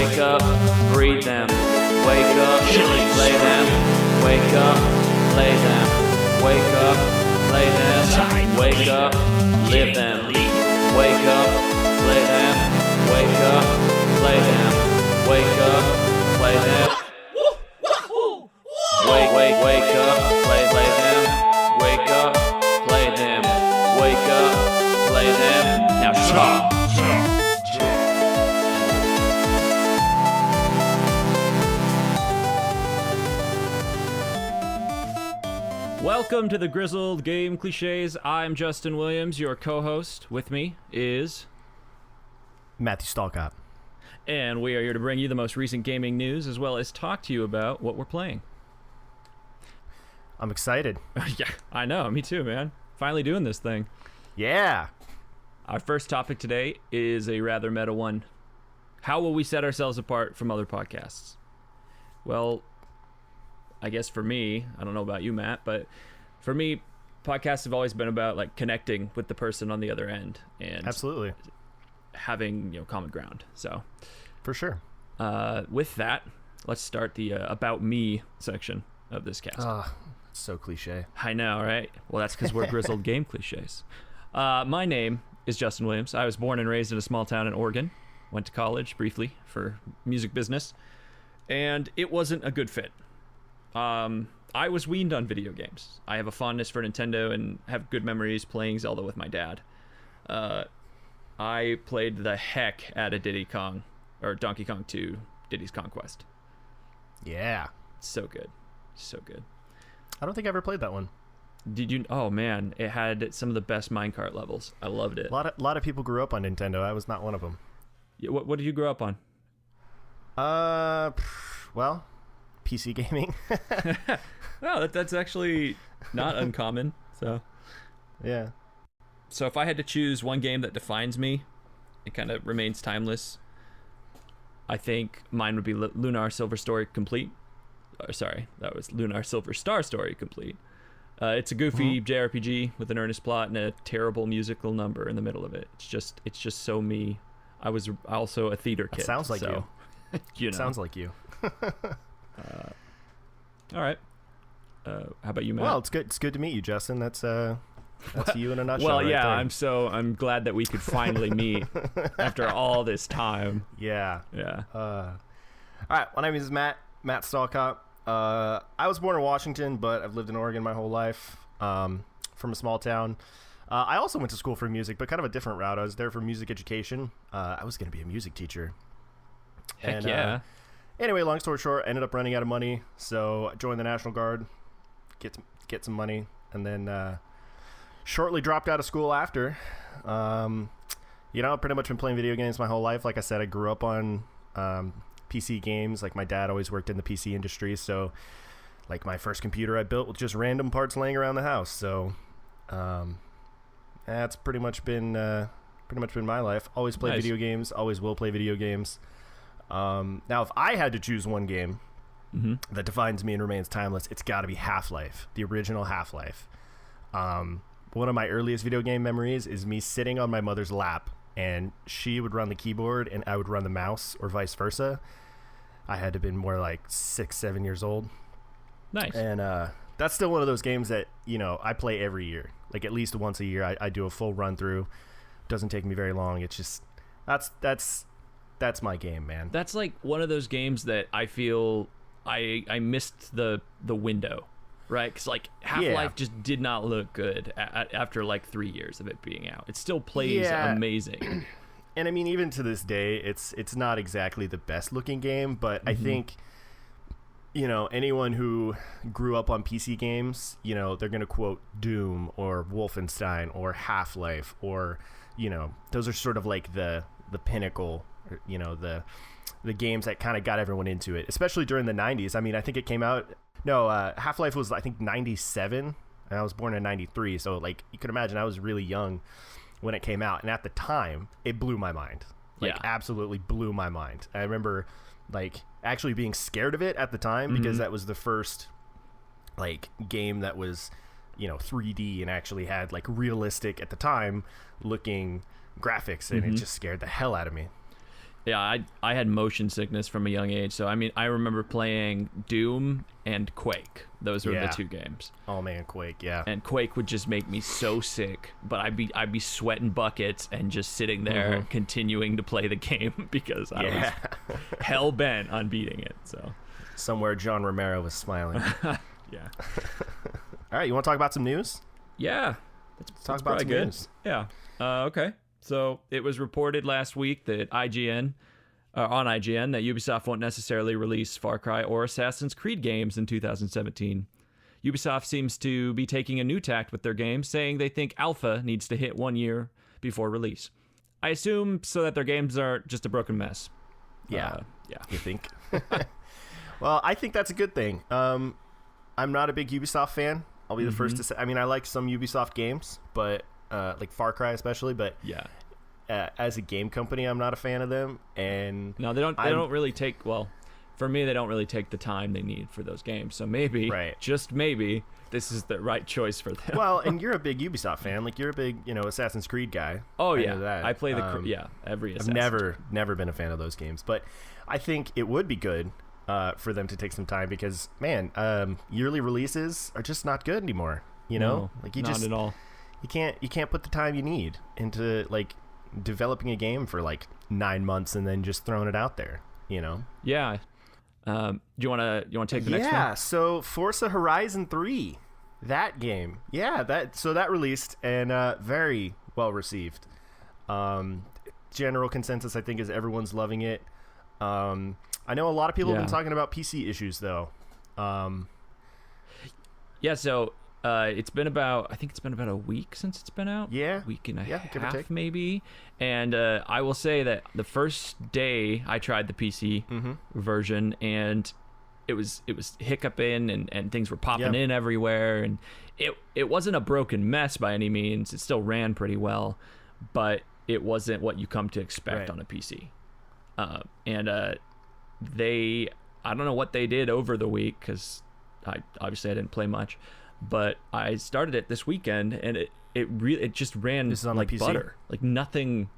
Wake up, breathe them. Wake up, play them. Wake up, play them. Wake up, play them. Wake up, live them. Wake up, play them. Wake up, play them. Wake up, play them. Wake up, play them. Wake up, play them. Wake up, play them. Now shut. Welcome to the Grizzled Game Cliches. I'm Justin Williams, your co-host. With me is Matthew Stalcott. And we are here to bring you the most recent gaming news as well as talk to you about what we're playing. I'm excited. Yeah, I know. Me too, man. Finally doing this thing. Yeah. Our first topic today is a rather meta one. How will we set ourselves apart from other podcasts? Well, I guess for me, I don't know about you, Matt, but for me, podcasts have always been about like connecting with the person on the other end and absolutely having, common ground. So, for sure. With that, let's start the about me section of this cast. So cliche. I know, right? Well, that's because we're Grizzled Game Cliches. My name is Justin Williams. I was born and raised in a small town in Oregon. Went to college briefly for music business, and it wasn't a good fit. I was weaned on video games. I have a fondness for Nintendo and have good memories playing Zelda with my dad. I played the heck out of Donkey Kong 2, Diddy's Conquest. Yeah. So good. So good. I don't think I ever played that one. Did you? Oh man, it had some of the best minecart levels. I loved it. A lot of people grew up on Nintendo. I was not one of them. Yeah, what did you grow up on? Well, PC gaming. No, that's actually not uncommon. So, yeah. So if I had to choose one game that defines me, it kind of remains timeless. I think mine would be Lunar Silver Story Complete. Sorry, that was Lunar Silver Star Story Complete. It's a goofy JRPG with an earnest plot and a terrible musical number in the middle of it. It's just so me. I was also a theater kid. Sounds like so, you. Sounds like you. All right. How about you, Matt? Well, it's good. It's good to meet you, Justin. That's you in a nutshell. Well, right yeah. there. I'm glad that we could finally meet after all this time. Yeah. Yeah. All right. My name is Matt Stalcott. I was born in Washington, but I've lived in Oregon my whole life. From a small town. I also went to school for music, but kind of a different route. I was there for music education. I was going to be a music teacher. Heck yeah. Anyway, long story short, ended up running out of money, so I joined the National Guard, get some money, and then shortly dropped out of school after. I've pretty much been playing video games my whole life. Like I said, I grew up on PC games. Like my dad always worked in the PC industry, so like my first computer I built with just random parts laying around the house. So that's pretty much been my life. Always play video games. Always will play video games. Now, if I had to choose one game that defines me and remains timeless, it's got to be Half-Life, the original Half-Life. One of my earliest video game memories is me sitting on my mother's lap, and she would run the keyboard and I would run the mouse, or vice versa. I had to have been more like 6-7 years old. Nice. And that's still one of those games that I play every year, like at least once a year. I do a full run through. Doesn't take me very long. It's just that's my game, man. That's like one of those games that I feel I missed the window, right? Because like Half-Life just did not look good after like 3 years of it being out. It still plays amazing. And I mean, even to this day, it's not exactly the best looking game, but I think anyone who grew up on PC games, they're gonna quote Doom or Wolfenstein or Half-Life, or those are sort of like the pinnacle. The games that kind of got everyone into it, especially during the 90s. I mean, I think it came out... No, Half-Life was, I think, 97, and I was born in 93, so, like, you could imagine I was really young when it came out, and at the time, it blew my mind. Absolutely blew my mind. I remember, like, actually being scared of it at the time, because that was the first, like, game that was, 3D and actually had, like, realistic, at the time, looking graphics, and it just scared the hell out of me. Yeah, I had motion sickness from a young age, so I mean, I remember playing Doom and Quake. Those were the two games. Oh man, Quake, yeah. And Quake would just make me so sick, but I'd be sweating buckets and just sitting there continuing to play the game because I was hell bent on beating it. So somewhere John Romero was smiling. Yeah. All right, you want to talk about some news? Yeah. Let's talk about some news. Yeah. Okay. So it was reported last week that on IGN that Ubisoft won't necessarily release Far Cry or Assassin's Creed games in 2017. Ubisoft seems to be taking a new tact with their games, saying they think alpha needs to hit 1 year before release. I assume so that their games are just a broken mess. Yeah. Yeah. You think? Well, I think that's a good thing. I'm not a big Ubisoft fan. I'll be the first to say. I mean, I like some Ubisoft games, but like Far Cry especially. But yeah, as a game company, I'm not a fan of them. And no, they don't really take. Well, for me, they don't really take the time they need for those games. So maybe, just maybe, this is the right choice for them. Well, and you're a big Ubisoft fan. Like you're a big, Assassin's Creed guy. Oh yeah, know that. I play every. I've never been a fan of those games, but I think it would be good for them to take some time because, man, yearly releases are just not good anymore. No, like you not just at all. You can't put the time you need into like developing a game for like 9 months and then just throwing it out there. Yeah. Do you want to take the next one? Yeah. So Forza Horizon 3, that game. Yeah. That released and very well received. General consensus, I think, is everyone's loving it. I know a lot of people have been talking about PC issues though. Yeah. So it's been about a week since it's been out. Yeah. Week and a give or half take. maybe. And I will say that the first day I tried the PC version and it was hiccuping and things were popping in everywhere, and it wasn't a broken mess by any means. It still ran pretty well, but it wasn't what you come to expect on a PC. I don't know what they did over the week because I didn't play much, but I started it this weekend and it just ran like butter. Like nothing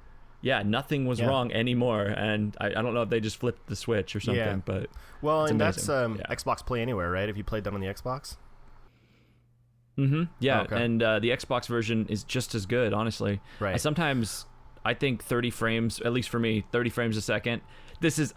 was wrong anymore, and I don't know if they just flipped the switch or something, but it's and amazing. That's Xbox Play Anywhere, right? Have you played that on the Xbox? Yeah. Okay. And the Xbox version is just as good, honestly. Right. I think 30 frames, at least for me, 30 frames a second.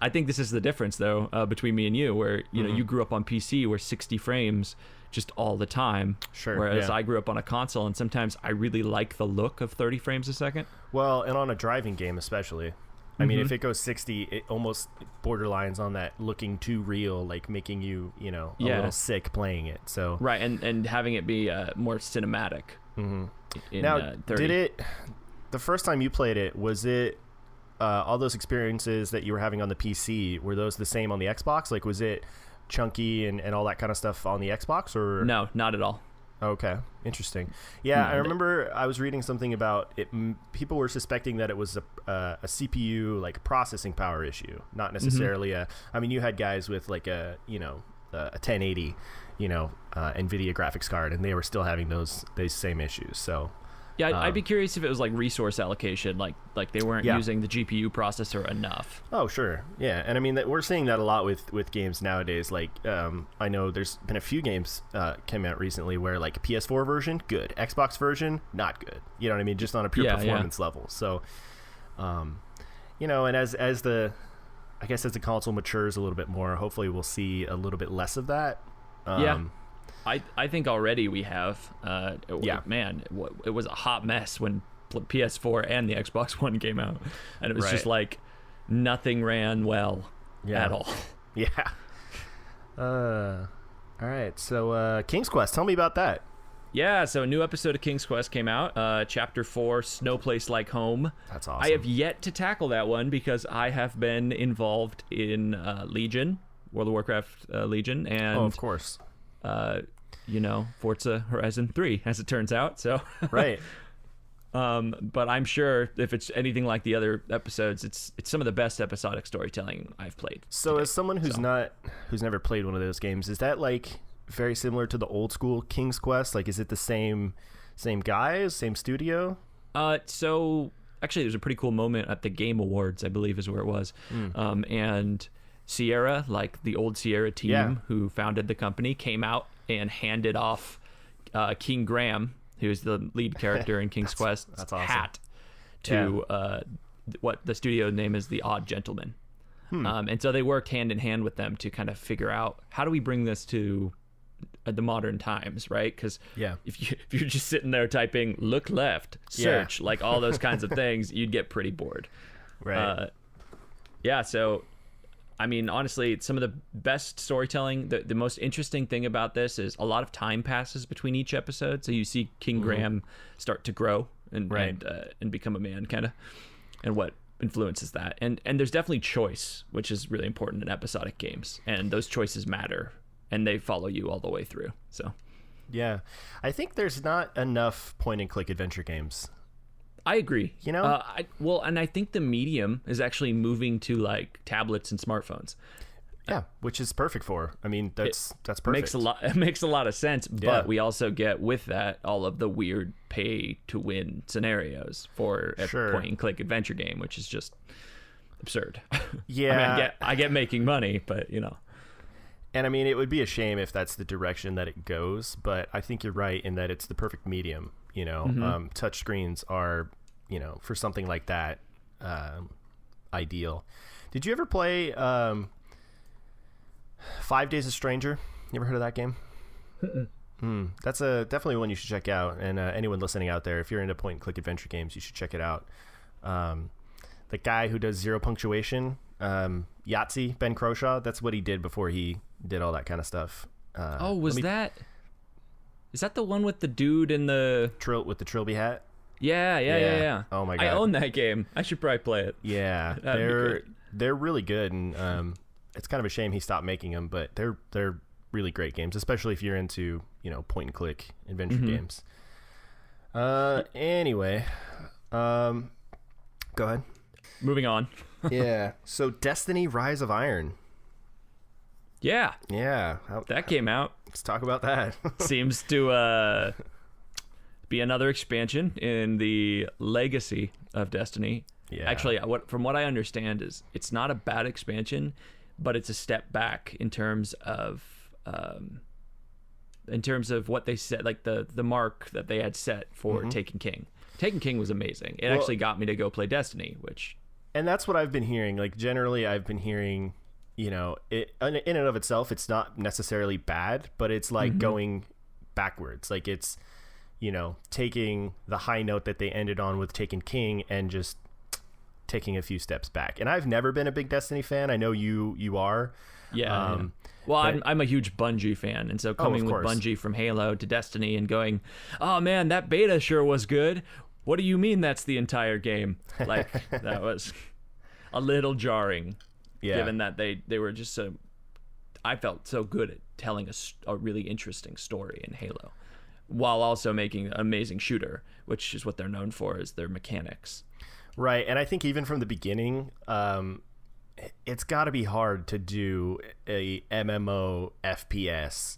I think this is the difference though, between me and you, where you grew up on PC where 60 frames just all the time. Sure. Whereas I grew up on a console, and sometimes I really like the look of 30 frames a second. Well, and on a driving game especially. I mean, if it goes 60, it almost borderlines on that looking too real, like making you, a little sick playing it. So right, and having it be more cinematic. Now, 30. The first time you played it, was it all those experiences that you were having on the PC, were those the same on the Xbox? Like, was it chunky and all that kind of stuff on the Xbox, or no, not at all? Okay, interesting. Yeah, I remember I was reading something about it. People were suspecting that it was a CPU like processing power issue, not necessarily I mean, you had guys with like a 1080 NVIDIA graphics card, and they were still having those same issues. So yeah, I'd be curious if it was like resource allocation, like they weren't using the GPU processor enough. Oh, sure. Yeah, and I mean, we're seeing that a lot with games nowadays. Like, I know there's been a few games came out recently where like PS4 version, good. Xbox version, not good. You know what I mean? Just on a pure performance level. So, and as the console matures a little bit more, hopefully we'll see a little bit less of that. I think already we have. Man, it was a hot mess when PS4 and the Xbox One came out, and it was just like nothing ran well at all. Yeah. All right. So King's Quest, tell me about that. Yeah, so a new episode of King's Quest came out, Chapter 4, No Place Like Home. That's awesome. I have yet to tackle that one because I have been involved in Legion, World of Warcraft Legion, and of course. Forza Horizon 3, as it turns out. So right. But I'm sure if it's anything like the other episodes, it's some of the best episodic storytelling I've played. So as someone who's never played one of those games, is that like very similar to the old school King's Quest? Like, is it the same guys, same studio? So actually, there's a pretty cool moment at the Game Awards, I believe is where it was. And Sierra, like the old Sierra team who founded the company, came out and handed off King Graham, who's the lead character in King's Quest, that's awesome. hat to what the studio name is, The Odd Gentleman. And so they worked hand in hand with them to kind of figure out, how do we bring this to the modern times, right? Because if you're just sitting there typing look left, search, like all those kinds of things, you'd get pretty bored. Right. So I mean, honestly, some of the best storytelling, the most interesting thing about this is a lot of time passes between each episode. So you see King Graham start to grow and become a man, kind of, and what influences that. And there's definitely choice, which is really important in episodic games. And those choices matter, and they follow you all the way through. So, yeah, I think there's not enough point-and-click adventure games. I agree. You know, and I think the medium is actually moving to like tablets and smartphones. Yeah, which is perfect for. I mean, that's perfect. It makes a lot of sense, but we also get with that all of the weird pay to win scenarios for a point and click adventure game, which is just absurd. Yeah, I mean, I get making money, but you know. And I mean, it would be a shame if that's the direction that it goes, but I think you're right in that it's the perfect medium. You know, touch screens are, you know, for something like that, ideal. Did you ever play 5 Days a Stranger? You ever heard of that game? That's definitely one you should check out. And anyone listening out there, if you're into point-and-click adventure games, you should check it out. The guy who does Zero Punctuation, Yahtzee, Ben Croshaw, that's what he did before he did all that kind of stuff. Is that the one with the dude in the with the trilby hat? Yeah. Oh my god, I own that game. I should probably play it. Yeah, they're really good, and it's kind of a shame he stopped making them, but they're really great games, especially if you're into, you know, point and click adventure games. Anyway, go ahead. Moving on. Yeah. So Destiny: Rise of Iron. Yeah. That came out. Let's talk about that. Seems to be another expansion in the legacy of Destiny. Yeah. Actually, from what I understand is it's not a bad expansion, but it's a step back in terms of what they set, like the mark that they had set for Taken King. Taken King was amazing. It actually got me to go play Destiny, and that's what I've been hearing. Like, generally, I've been hearing, you know, it in and of itself, it's not necessarily bad, but it's like going backwards. Like, it's, you know, taking the high note that they ended on with Taken King and just taking a few steps back. And I've never been a big Destiny fan. I know you are. Yeah. Well, I'm a huge Bungie fan, and so coming with Bungie from Halo to Destiny and going, oh man, that beta sure was good. What do you mean that's the entire game? Like, that was a little jarring, given that they were just so, I felt so good at telling a really interesting story in Halo, while also making an amazing shooter, which is what they're known for, is their mechanics. Right, and I think even from the beginning, it's got to be hard to do a MMO FPS,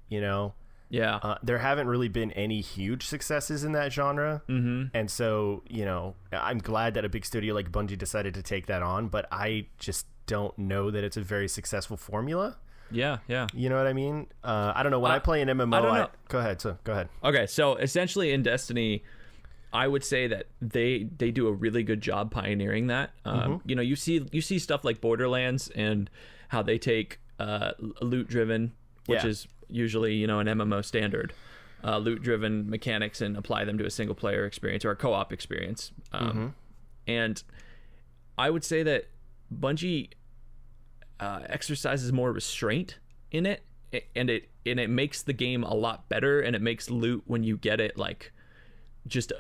you know? Yeah. There haven't really been any huge successes in that genre. And so, you know, I'm glad that a big studio like Bungie decided to take that on, but I just don't know that it's a very successful formula. Yeah. You know what I mean? I don't know. When I play an MMO, I don't know. Go ahead. Okay, so essentially in Destiny, I would say that they do a really good job pioneering that. You know, you see stuff like Borderlands and how they take loot driven, which is usually, you know, an MMO standard, loot driven mechanics, and apply them to a single player experience or a co-op experience. And I would say that Bungie exercises more restraint in it, and it makes the game a lot better, and it makes loot, when you get it, like, just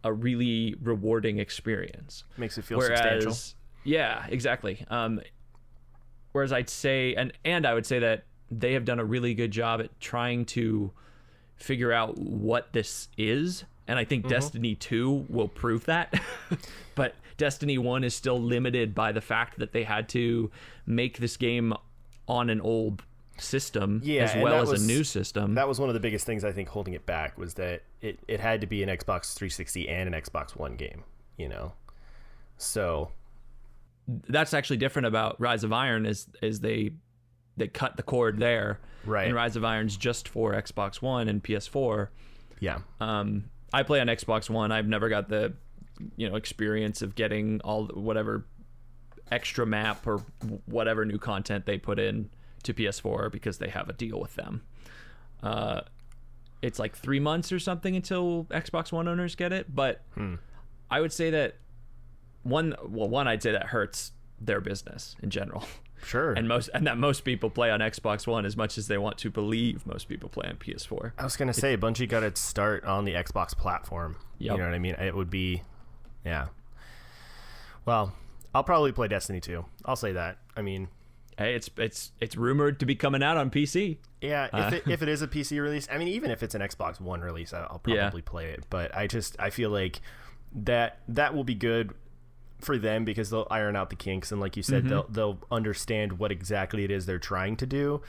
a really rewarding experience. Makes it feel substantial. Yeah, exactly. Whereas I'd say, and I would say that they have done a really good job at trying to figure out what this is. And I think Destiny 2 will prove that. But Destiny 1 is still limited by the fact that they had to make this game on an old system as well as a new system. That was one of the biggest things, I think, holding it back, was that it had to be an Xbox 360 and an Xbox One game. you know. So that's actually different about Rise of Iron is they cut the cord there. Right. And Rise of Iron's just for Xbox One and PS4. Yeah. I play on Xbox One. I've never got the experience of getting all whatever extra map or whatever new content they put in to PS4 because they have a deal with them. It's like 3 months or something until Xbox One owners get it, but I would say that one I'd say that hurts their business in general. Sure. And that most people play on Xbox One as much as they want to believe most people play on PS4. I was gonna say Bungie got its start on the Xbox platform. Yep. You know what I mean? It would be, yeah. Well, I'll probably play Destiny 2. I'll say that. I mean, hey, it's rumored to be coming out on PC. Yeah, if it is a PC release, I mean, even if it's an Xbox One release, I'll probably play it. But I feel like that will be good for them because they'll iron out the kinks, and like you said, they'll understand what exactly it is they're trying to do.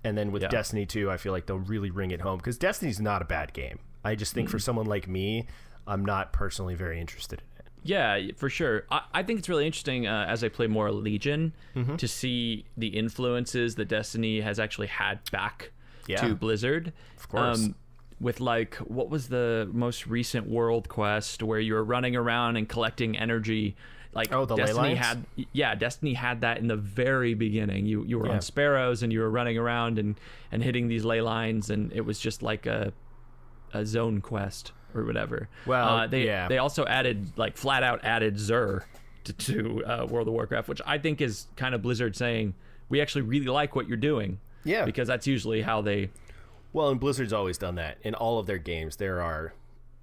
And then with Destiny 2, I feel like they'll really ring it home because Destiny's not a bad game. I just think for someone like me, I'm not personally very interested in it. Yeah, for sure. I think it's really interesting as I play more Legion to see the influences that Destiny has actually had back to Blizzard. Of course. With like, what was the most recent world quest where you were running around and collecting energy? Like the Destiny ley lines? Destiny had that in the very beginning. You were on Sparrows and you were running around and hitting these ley lines, and it was just like a zone quest or whatever. Well, they also added, like, flat out added Xur to World of Warcraft, which I think is kind of Blizzard saying, we actually really like what you're doing. Yeah. Because that's usually how they... Well, and Blizzard's always done that. In all of their games, there are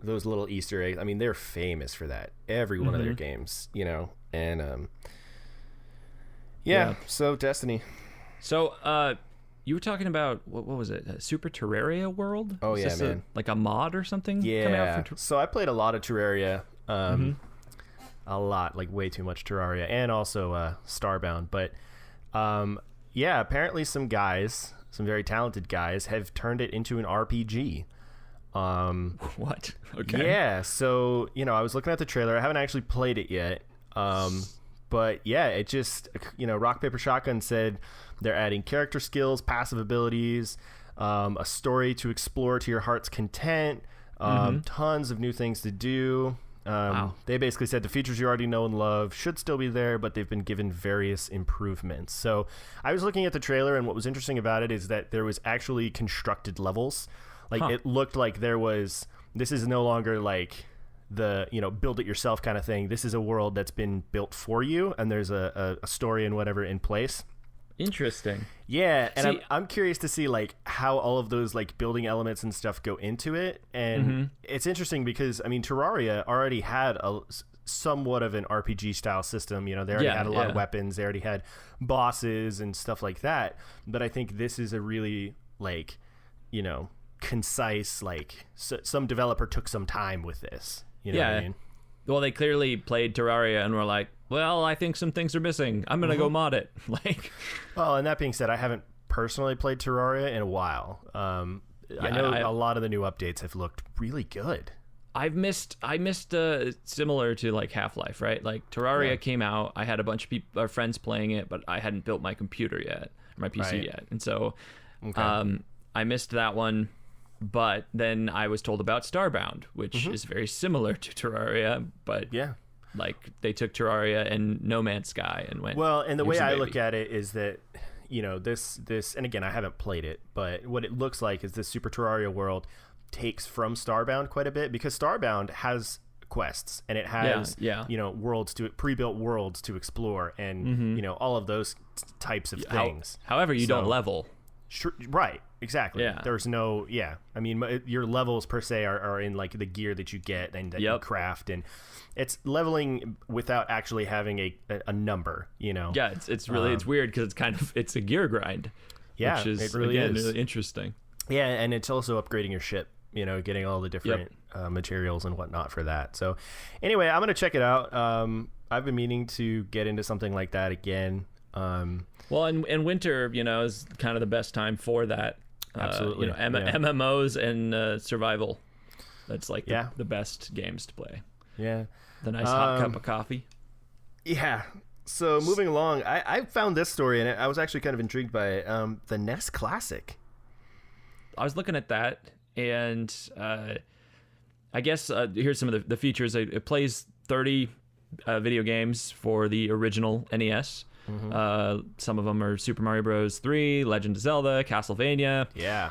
those little Easter eggs. I mean, they're famous for that. Every one of their games, you know. And, so Destiny. So, you were talking about, what was it? Super Terraria World? Oh, yeah, man. Like a mod or something? Yeah. So I played a lot of Terraria. A lot, like way too much Terraria. And also Starbound. But, apparently some very talented guys, have turned it into an RPG. What? Okay. Yeah, so, I was looking at the trailer. I haven't actually played it yet. But yeah, it just, Rock Paper Shotgun said they're adding character skills, passive abilities, a story to explore to your heart's content, tons of new things to do. Wow. They basically said the features you already know and love should still be there, but they've been given various improvements. So I was looking at the trailer, and what was interesting about it is that there was actually constructed levels. Like, it looked like this is no longer like the build it yourself kind of thing. This is a world that's been built for you, and there's a story and whatever in place. Interesting. Yeah, and I'm curious to see like how all of those like building elements and stuff go into it. And it's interesting because I mean Terraria already had somewhat of an RPG style system. They already had a lot of weapons, they already had bosses and stuff like that. But I think this is a really like concise, like some developer took some time with this. You know what I mean? Well, they clearly played Terraria and were like, well, I think some things are missing. I'm going to go mod it. Well, and that being said, I haven't personally played Terraria in a while. I know a lot of the new updates have looked really good. I missed similar to like Half-Life, right? Like Terraria came out. I had a bunch of friends playing it, but I hadn't built my computer yet, or my PC yet. And so I missed that one. But then I was told about Starbound, which is very similar to Terraria, but like they took Terraria and No Man's Sky and went. Well, and the way I look at it is that this, and again I haven't played it, but what it looks like is this Super Terraria world takes from Starbound quite a bit, because Starbound has quests and it has worlds pre-built worlds to explore, and all of those types of things. However, you don't level. Sure, right, exactly. Yeah. There's no, I mean, your levels per se are in like the gear that you get and that you craft, and it's leveling without actually having a number, Yeah, it's really it's weird because it's a gear grind. Yeah, which is, it really again, is really interesting. Yeah, and it's also upgrading your ship, getting all the different materials and whatnot for that. So anyway, I'm gonna check it out. I've been meaning to get into something like that again. Well, and winter, is kind of the best time for that. Absolutely. MMOs and survival. That's like the best games to play. Yeah. The nice hot cup of coffee. Yeah. So moving along, I found this story and I was actually kind of intrigued by it. The NES Classic. I was looking at that, and I guess here's some of the features. It plays 30 video games for the original NES. Some of them are Super Mario Bros. 3, Legend of Zelda, Castlevania. Yeah.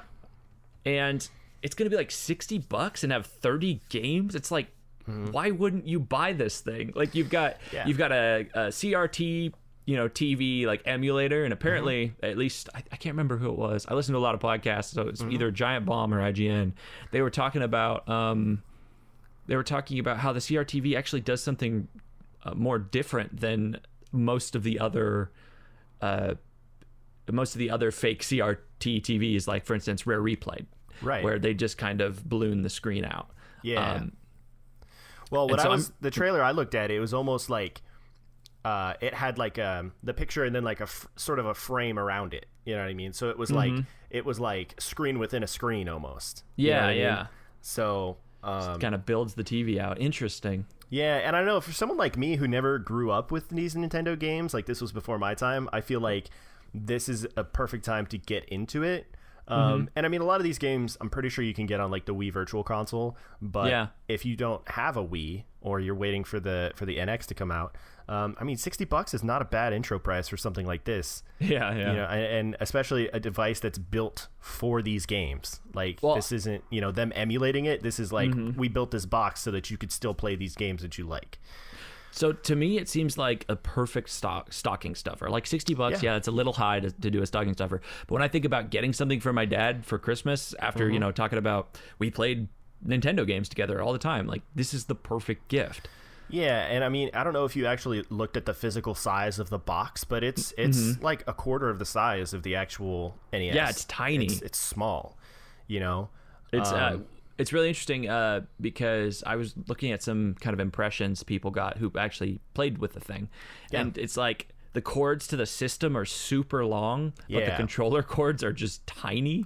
And it's going to be like $60 and have 30 games. It's like, why wouldn't you buy this thing? Like you've got a CRT, TV like emulator, and apparently at least I can't remember who it was. I listened to a lot of podcasts, so it's either Giant Bomb or IGN. They were talking about how the CRTV actually does something more different than most of the other fake CRT TVs, like for instance Rare Replay, right, where they just kind of balloon the screen out. Yeah. Well, the trailer I looked at, it was almost like it had like the picture and then like sort of a frame around it. You know what I mean? So it was like screen within a screen almost. Yeah, you know yeah. I mean? So kind of builds the TV out. Interesting. Yeah, and I don't know, for someone like me who never grew up with these Nintendo games, like this was before my time, I feel like this is a perfect time to get into it. And I mean, a lot of these games, I'm pretty sure you can get on like the Wii Virtual Console, but if you don't have a Wii or you're waiting for the NX to come out, I mean, $60 is not a bad intro price for something like this. Yeah. And especially a device that's built for these games. Like this isn't, them emulating it. This is like we built this box so that you could still play these games that you like. So to me, it seems like a perfect stocking stuffer. Like $60, yeah, it's a little high to do a stocking stuffer. But when I think about getting something for my dad for Christmas, after talking about we played Nintendo games together all the time, like this is the perfect gift. Yeah, and I mean, I don't know if you actually looked at the physical size of the box, but it's like a quarter of the size of the actual NES. Yeah, it's tiny. It's small. It's really interesting because I was looking at some kind of impressions people got who actually played with the thing. Yeah. And it's like the cords to the system are super long, but the controller cords are just tiny.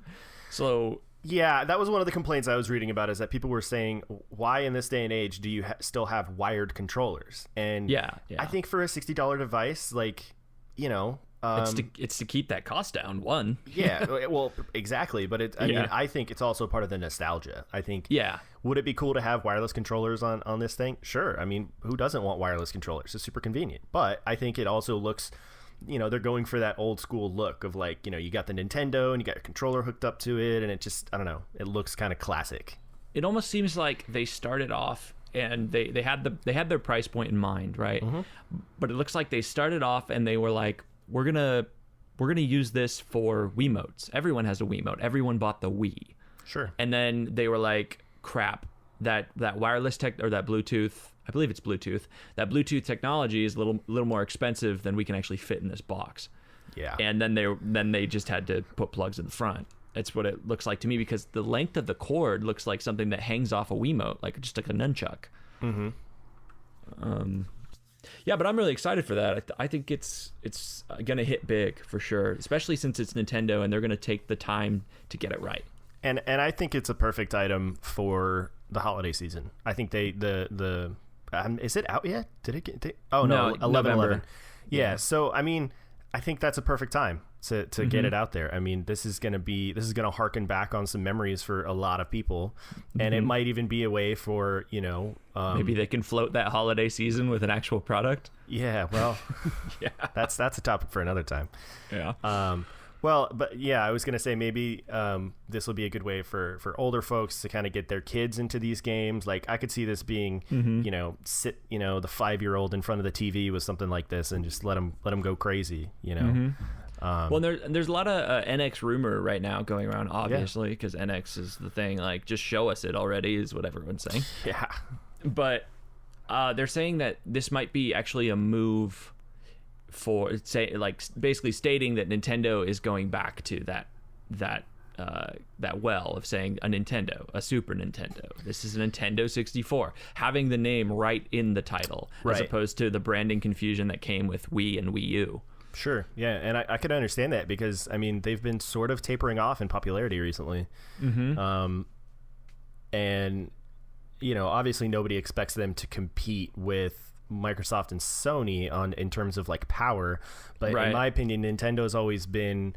So yeah, that was one of the complaints I was reading about, is that people were saying, why in this day and age do you still have wired controllers? And I think for a $60 device, like, it's to keep that cost down, one. Yeah, well, exactly. But I mean, I think it's also part of the nostalgia. I think, would it be cool to have wireless controllers on this thing? Sure. I mean, who doesn't want wireless controllers? It's super convenient. But I think it also looks, they're going for that old school look of like, you got the Nintendo and you got your controller hooked up to it. And it just, I don't know, it looks kind of classic. It almost seems like they started off and they had their price point in mind, right? But it looks like they started off and they were like, we're gonna use this for Wiimotes. Everyone has a Wiimote. Everyone bought the Wii. Sure. And then they were like, crap, that wireless tech or that Bluetooth, I believe it's Bluetooth. That Bluetooth technology is a little more expensive than we can actually fit in this box. Yeah. And then they just had to put plugs in the front. That's what it looks like to me, because the length of the cord looks like something that hangs off a Wiimote, like just like a nunchuck. Yeah, but I'm really excited for that. I think it's gonna hit big for sure, especially since it's Nintendo and they're gonna take the time to get it right. And I think it's a perfect item for the holiday season. I think is it out yet? Did it get? Oh no, 11/11. Yeah. So I mean, I think that's a perfect time to get it out there. I mean, this is gonna harken back on some memories for a lot of people, and it might even be a way for maybe they can float that holiday season with an actual product. Yeah, well, that's a topic for another time. Yeah. Well, but yeah, I was gonna say maybe this will be a good way for older folks to kind of get their kids into these games. Like I could see this being, sit the 5-year-old in front of the TV with something like this and just let them go crazy. Well, there's a lot of NX rumor right now going around, obviously, because NX is the thing. Like, just show us it already is what everyone's saying. Yeah. But they're saying that this might be actually a move for, say, like basically stating that Nintendo is going back to that well of saying a Nintendo, a Super Nintendo. This is a Nintendo 64, having the name right in the title, as opposed to the branding confusion that came with Wii and Wii U. Sure. Yeah. And I could understand that because, I mean, they've been sort of tapering off in popularity recently. And obviously nobody expects them to compete with Microsoft and Sony in terms of like power, but in my opinion, Nintendo's always been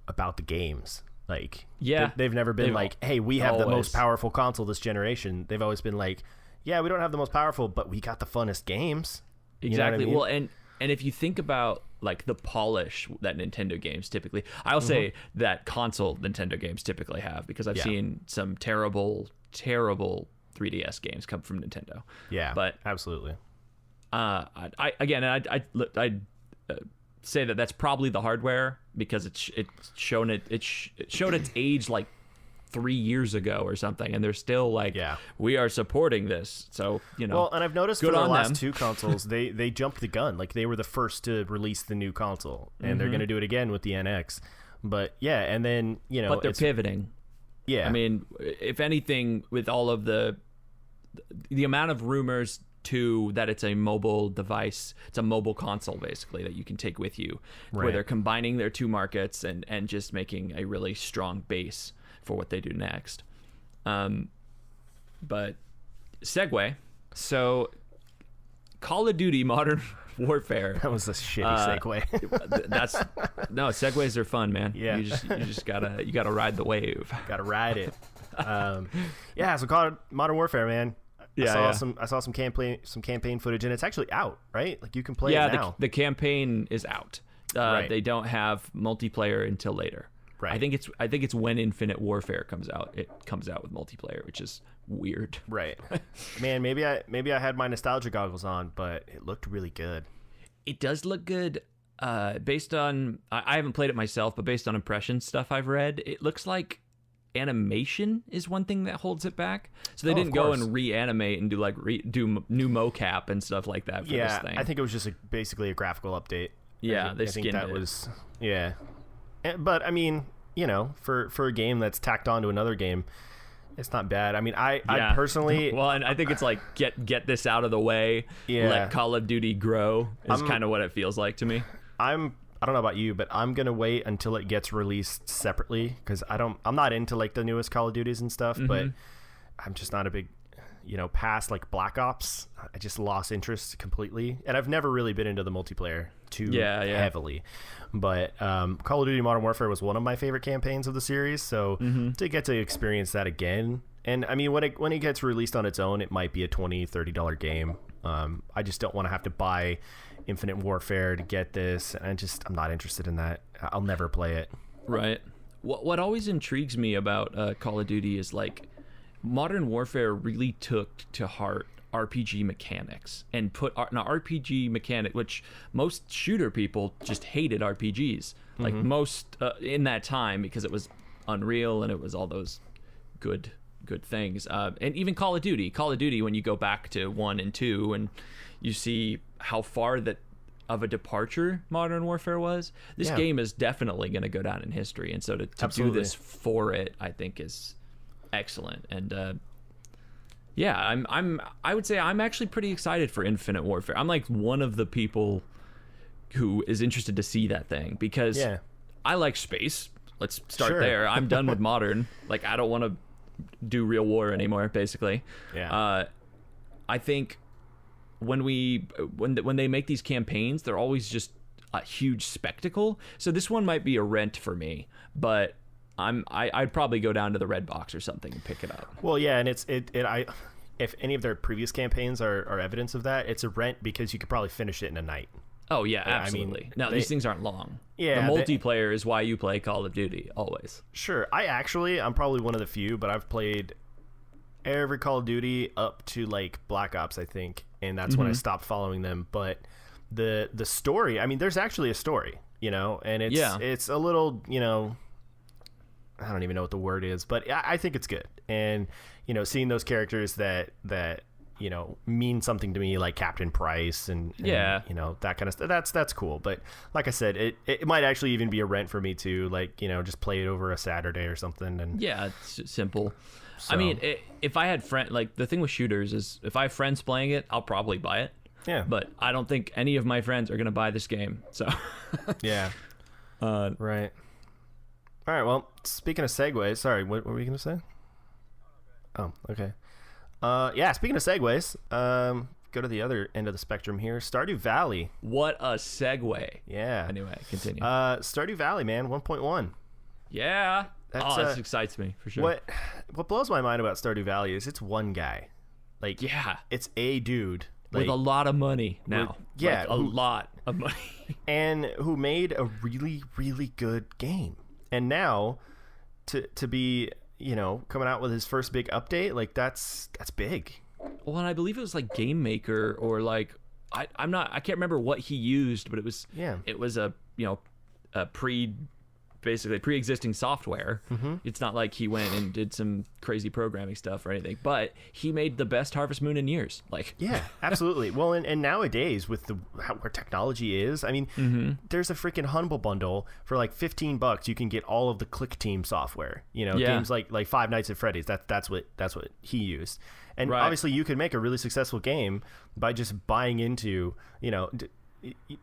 about the games. Like, they've never been like, hey, we have the most powerful console this generation. They've always been like, yeah, we don't have the most powerful, but we got the funnest games. Exactly. You know what I mean? Well, and if you think about like the polish that Nintendo games typically, I'll say that console Nintendo games typically have, because I've seen some terrible 3DS games come from Nintendo. Yeah, but absolutely. I'd say that that's probably the hardware, because it's shown its age like 3 years ago or something, and they're still like, we are supporting this. So well, and I've noticed for the last two consoles, they jumped the gun. Like, they were the first to release the new console, and they're going to do it again with the NX. But and then but they're pivoting. I mean, if anything, with all of the amount of rumors too, that it's a mobile device, it's a mobile console basically that you can take with you, where they're combining their two markets and just making a really strong base for what they do next. But segue, so Call of Duty Modern Warfare. That was a shitty segue. Segues are fun, man. Yeah, you just gotta ride the wave. Gotta ride it. So Call of Modern Warfare, man. I saw some campaign footage, and it's actually out, right? Like, you can play it now. The campaign is out. They don't have multiplayer until later. Right. I think it's when Infinite Warfare comes out. It comes out with multiplayer, which is weird. Right. Man, maybe I had my nostalgia goggles on, but it looked really good. It does look good. Based on, I haven't played it myself, but based on impression stuff I've read, it looks like animation is one thing that holds it back. So they didn't go and reanimate and do new mocap and stuff like that for this thing. I think it was just basically a graphical update. Yeah, I think that was But I mean, for a game that's tacked onto another game, it's not bad. I mean, I personally, well, and I think it's like get this out of the way. Let Call of Duty grow is kind of what it feels like to me. I don't know about you, but I'm gonna wait until it gets released separately, because I'm not into like the newest Call of Duties and stuff, but I'm just not a big, past like Black Ops, I just lost interest completely, and I've never really been into the multiplayer too heavily. But Call of Duty Modern Warfare was one of my favorite campaigns of the series, so to get to experience that again, and I mean, when it gets released on its own, it might be a $20-$30 game. I just don't want to have to buy Infinite Warfare to get this, and I'm not interested in that. I'll never play it. Right. What always intrigues me about Call of Duty is like Modern Warfare really took to heart RPG mechanics and put an RPG mechanic, which most shooter people just hated RPGs, like most in that time, because it was Unreal and it was all those good things. And even Call of Duty, when you go back to 1 and 2 and you see how far that of a departure Modern Warfare was, this game is definitely going to go down in history. And so to do this for it, I think is excellent. And I would say I'm actually pretty excited for Infinite Warfare. I'm like one of the people who is interested to see that thing, because I like space. Let's start there. I'm done with modern. Like, I don't want to do real war anymore, basically. I think when they make these campaigns, they're always just a huge spectacle. So this one might be a rent for me, but I'd probably go down to the Red Box or something and pick it up. Well, yeah, and if any of their previous campaigns are evidence of that, it's a rent because you could probably finish it in a night. Oh yeah, absolutely. I mean, these things aren't long. Yeah, the multiplayer is why you play Call of Duty always. Sure, I'm probably one of the few, but I've played every Call of Duty up to like Black Ops, I think, and that's when I stopped following them. But the story, I mean, there's actually a story, and it's a little, I don't even know what the word is, but I think it's good. And seeing those characters that mean something to me, like Captain Price and that kind of stuff, that's cool. But like I said, it might actually even be a rent for me to, like, just play it over a Saturday or something. And it's simple. So, I mean, if I had the thing with shooters is, if I have friends playing it, I'll probably buy it. Yeah. But I don't think any of my friends are going to buy this game. So yeah. Right. All right. Well, speaking of segues, sorry, what were we going to say? Oh, okay. Yeah, speaking of segues, go to the other end of the spectrum here. Stardew Valley. What a segue. Yeah. Anyway, continue. Stardew Valley, man, 1.1. Yeah. That's, this excites me for sure. What blows my mind about Stardew Valley is it's one guy. Like, yeah, it's a dude. With a lot of money now. Yeah. Like, a lot of money. And who made a really, really good game. And now to be, coming out with his first big update, like that's big. Well, and I believe it was like Game Maker or like I can't remember what he used, but it was a pre-existing software. Mm-hmm. It's not like he went and did some crazy programming stuff or anything, but he made the best Harvest Moon in years. Like, yeah, absolutely. Well, and nowadays with where technology is, I mean, there's a freaking Humble Bundle for like $15. You can get all of the Click Team software. Games like Five Nights at Freddy's. That's what he used. And obviously, you can make a really successful game by just buying into, you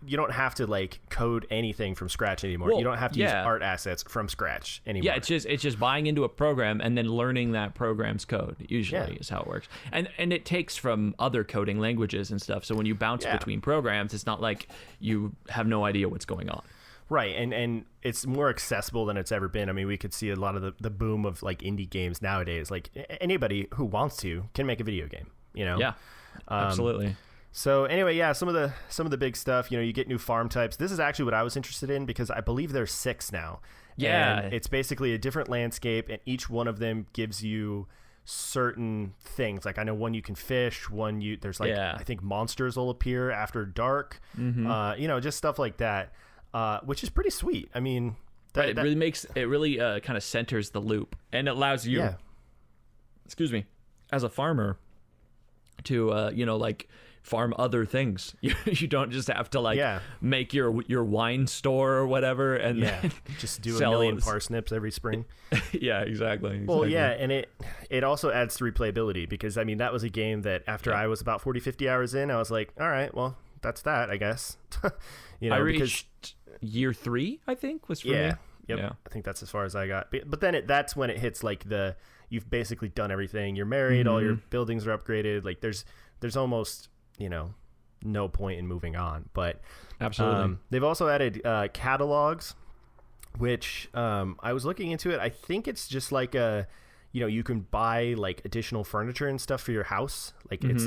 don't have to like code anything from scratch anymore. Well, you don't have to use art assets from scratch anymore. Yeah, it's just buying into a program and then learning that program's code. Usually is how it works. And it takes from other coding languages and stuff. So when you bounce between programs, it's not like you have no idea what's going on. Right, and it's more accessible than it's ever been. I mean, we could see a lot of the boom of like indie games nowadays. Like anybody who wants to can make a video game. Yeah, absolutely. So anyway, yeah, some of the big stuff. You get new farm types. This is actually what I was interested in because I believe there's 6 now. Yeah, and it's basically a different landscape, and each one of them gives you certain things. Like I know one you can fish, there's like I think monsters will appear after dark. Mm-hmm. Just stuff like that. Which is pretty sweet. I mean, it really kind of centers the loop and it allows you, excuse me, as a farmer to like farm other things. You don't just have to make your wine store or whatever and then just do a million parsnips every spring. Yeah, exactly. Well, yeah, and it also adds to replayability because I mean that was a game that after I was about 40-50 hours in, I was like, all right, well that's that, I guess. I reached year 3, I think, was for me. Yep. Yeah. I think that's as far as I got. But then that's when it hits like you've basically done everything. You're married, all your buildings are upgraded. Like there's almost, no point in moving on. But absolutely. They've also added catalogs, which I was looking into it. I think it's just like you can buy like additional furniture and stuff for your house. Like it's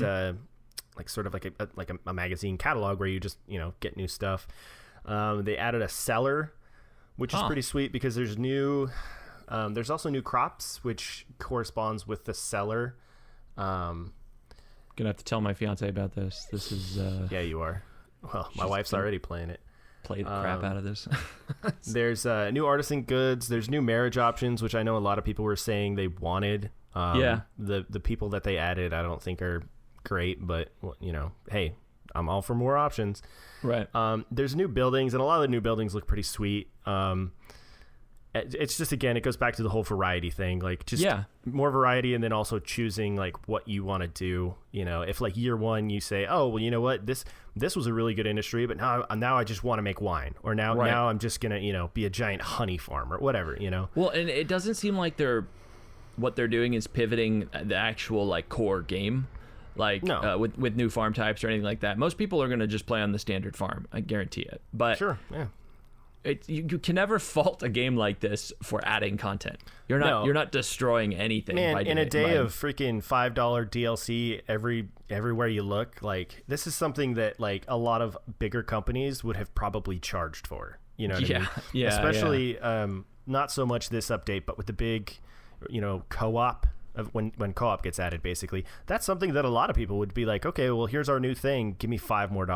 like sort of like a magazine catalog where you just get new stuff. They added a cellar, which is pretty sweet because there's also new crops, which corresponds with the cellar. Gonna have to tell my fiance about this. This is yeah, you are. Well, my wife's already playing it. Play the crap out of this. There's new artisan goods. There's new marriage options, which I know a lot of people were saying they wanted. The people that they added, I don't think are great, but hey, I'm all for more options. Right. There's new buildings, and a lot of the new buildings look pretty sweet. It's just, again, it goes back to the whole variety thing, like just more variety, and then also choosing like what you want to do. If like year 1 you say, oh well, you know what, this was a really good industry, but now I just want to make wine, or now I'm just gonna be a giant honey farm or whatever. Well, and it doesn't seem like what they're doing is pivoting the actual like core game. Like with new farm types or anything like that. Most people are going to just play on the standard farm. I guarantee it. But sure, yeah. You can never fault a game like this for adding content. You're not destroying anything. Man, in a day of freaking $5 DLC everywhere you look, like this is something that like a lot of bigger companies would have probably charged for. You know what I mean? Yeah. Especially not so much this update, but with the big, co-op. When co-op gets added, basically, that's something that a lot of people would be like, okay, well, here's our new thing, give me $5 more.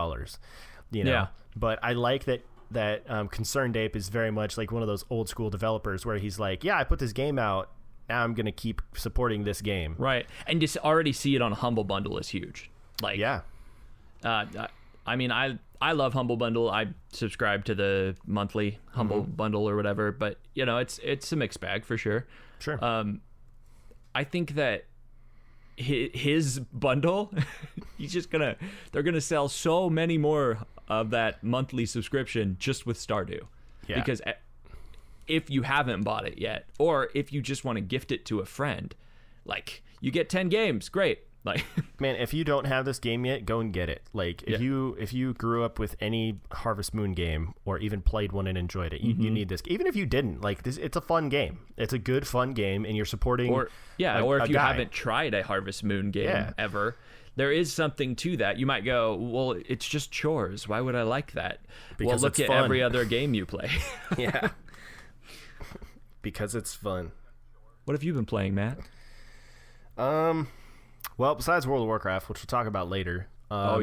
Yeah. But I like that Concerned Ape is very much like one of those old school developers where he's like, yeah, I put this game out, now I'm gonna keep supporting this game. Right, and just already see it on Humble Bundle is huge. Like, yeah. I mean, I love Humble Bundle. I subscribe to the monthly Humble Bundle or whatever, but it's a mixed bag for sure. Sure. I think that his bundle, they're gonna sell so many more of that monthly subscription just with Stardew. Yeah. Because if you haven't bought it yet, or if you just want to gift it to a friend, like you get 10 games, great. Like, Man, if you don't have this game yet, go and get it. Like, if you grew up with any Harvest Moon game or even played one and enjoyed it, you need this. Even if you didn't, like, it's a fun game. It's a good, fun game, and you're supporting or if you guy. haven't tried a Harvest Moon game ever, there is something to that. You might go, well, it's just chores. Why would I like that? Because look it's at fun. every other game you play. Yeah. Because it's fun. What have you been playing, Matt? Well, besides World of Warcraft, which we'll talk about later. Far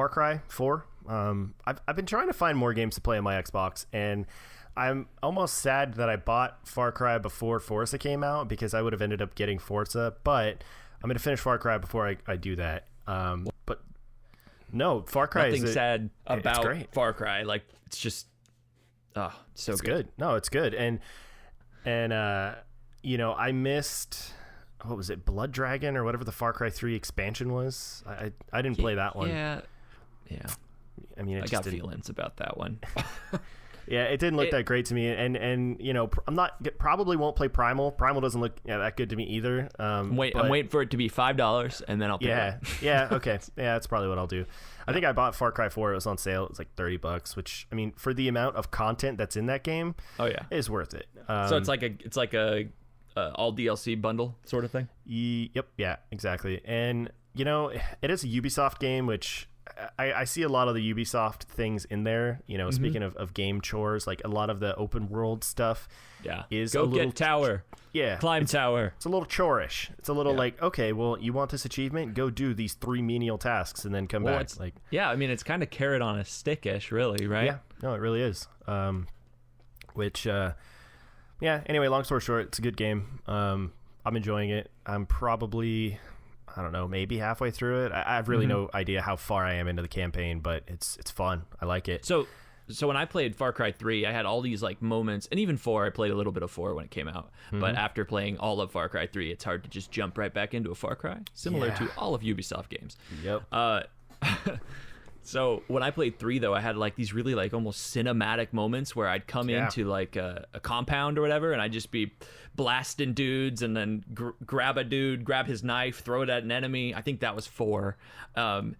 Cry 4. I've been trying to find more games to play on my Xbox, and I'm almost sad that I bought Far Cry before Forza came out, because I would have ended up getting Forza, but I'm going to finish Far Cry before I do that. But no, Far Cry Nothing sad about great. Far Cry. Like, it's just, it's good. No, it's good. And you know, I missed, what was it, Blood Dragon or whatever the Far Cry 3 expansion was. I didn't play that one. Yeah. I mean, I got feelings about that one. Yeah, it didn't look that great to me, and you know, probably won't play Primal. Primal doesn't look that good to me either. I'm waiting for it to be $5, and then I'll pay it. Yeah, okay, yeah, that's probably what I'll do. I think I bought Far Cry 4. It was on sale. It was like $30, which, I mean, for the amount of content that's in that game, is worth it. So it's like a all DLC bundle sort of thing. Yep, yeah, exactly. And you know, it is a Ubisoft game, which I see a lot of the Ubisoft things in there. You know, speaking of game chores, like a lot of the open world stuff. Yeah, is go a little get tower. Climb tower. It's a little chorish. It's a little like, okay, well, you want this achievement? Go do these 3 menial tasks and then come back. Like, I mean, it's kind of carrot on a stick-ish, really, right? Yeah, no, it really is. Anyway, long story short, it's a good game. I'm enjoying it. I'm probably, I don't know, maybe halfway through it. I have really no idea how far I am into the campaign, but it's fun. I like it. So when I played Far Cry 3, I had all these like moments, and even 4, I played a little bit of 4 when it came out. But after playing all of Far Cry 3, it's hard to just jump right back into a Far Cry, similar to all of Ubisoft games. Yep. So when I played 3, though, I had like these really like almost cinematic moments where I'd come into like a compound or whatever, and I'd just be blasting dudes, and then grab a dude, grab his knife, throw it at an enemy. I think that was 4. Have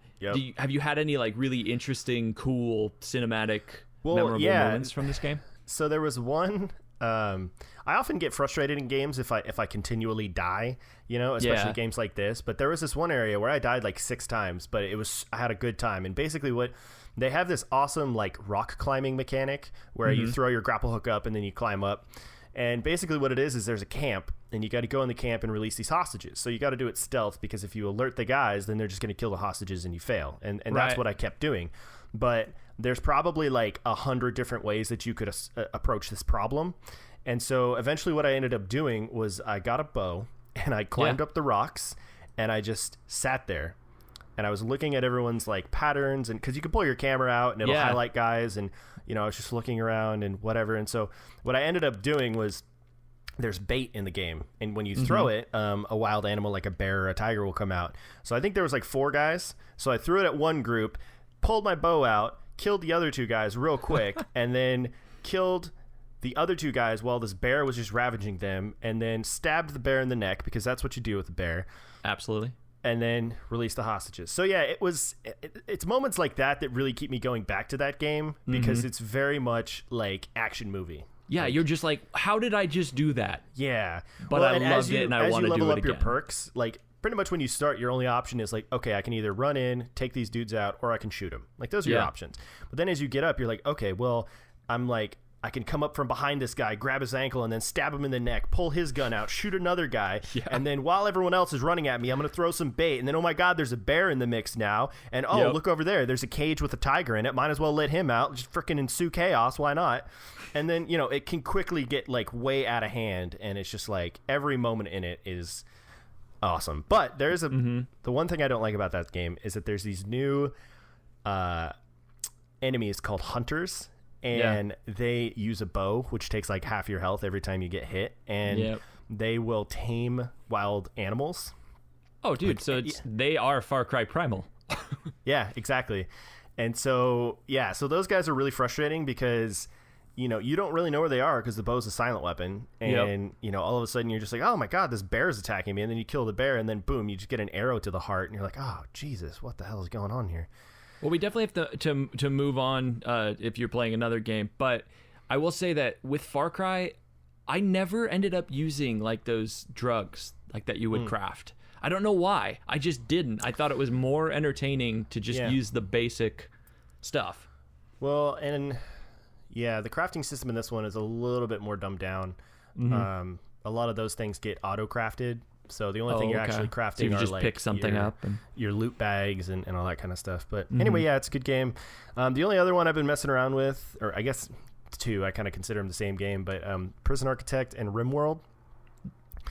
you had any like really interesting, cool, cinematic, memorable moments from this game? So there was one. I often get frustrated in games if I continually die, you know, especially games like this. But there was this one area where I died like 6 times, but I had a good time. And basically what they have, this awesome like rock climbing mechanic where you throw your grapple hook up and then you climb up. And basically what it is there's a camp, and you got to go in the camp and release these hostages. So you got to do it stealth, because if you alert the guys, then they're just going to kill the hostages and you fail. And that's what I kept doing. But there's probably like 100 different ways that you could approach this problem. And so eventually what I ended up doing was I got a bow and I climbed up the rocks, and I just sat there, and I was looking at everyone's like patterns, and because you can pull your camera out and it'll highlight guys, and you know, I was just looking around and whatever. And so what I ended up doing was, there's bait in the game, and when you throw it, a wild animal like a bear or a tiger will come out. So I think there was like 4 guys. So I threw it at one group, pulled my bow out, killed the other 2 guys real quick, and then killed the other 2 guys while this bear was just ravaging them, and then stabbed the bear in the neck, because that's what you do with a bear. Absolutely. And then released the hostages. So yeah, it's moments like that that really keep me going back to that game, because it's very much like action movie. Yeah, you're just like, how did I just do that? Yeah. But I loved it, and I want to do it again. As you level up your perks, like pretty much when you start, your only option is like, okay, I can either run in, take these dudes out, or I can shoot them. Like, those are your options. But then as you get up, you're like, okay, well, I'm like, I can come up from behind this guy, grab his ankle, and then stab him in the neck, pull his gun out, shoot another guy, and then while everyone else is running at me, I'm going to throw some bait, and then, oh my God, there's a bear in the mix now, and look over there, there's a cage with a tiger in it, might as well let him out, just freaking ensue chaos, why not? And then, you know, it can quickly get like way out of hand, and it's just like every moment in it is awesome. But there's the one thing I don't like about that game is that there's these new enemies called hunters, and they use a bow, which takes like half your health every time you get hit, and they will tame wild animals. Oh, dude, so they are Far Cry Primal. Yeah, exactly. And so, so those guys are really frustrating, because you don't really know where they are because the bow's a silent weapon, and all of a sudden you're just like, oh my god, this bear is attacking me, and then you kill the bear, and then boom, you just get an arrow to the heart, and you're like, oh Jesus, what the hell is going on here? Well, we definitely have to move on if you're playing another game, but I will say that with Far Cry, I never ended up using like those drugs like that you would craft. I don't know why. I just didn't. I thought it was more entertaining to just use the basic stuff. Well, and yeah, the crafting system in this one is a little bit more dumbed down. A lot of those things get auto-crafted, so the only thing you're actually crafting so you are just like pick something up and your loot bags and all that kind of stuff. But anyway, yeah, it's a good game. The only other one I've been messing around with, or I guess two, I kind of consider them the same game, but Prison Architect and RimWorld.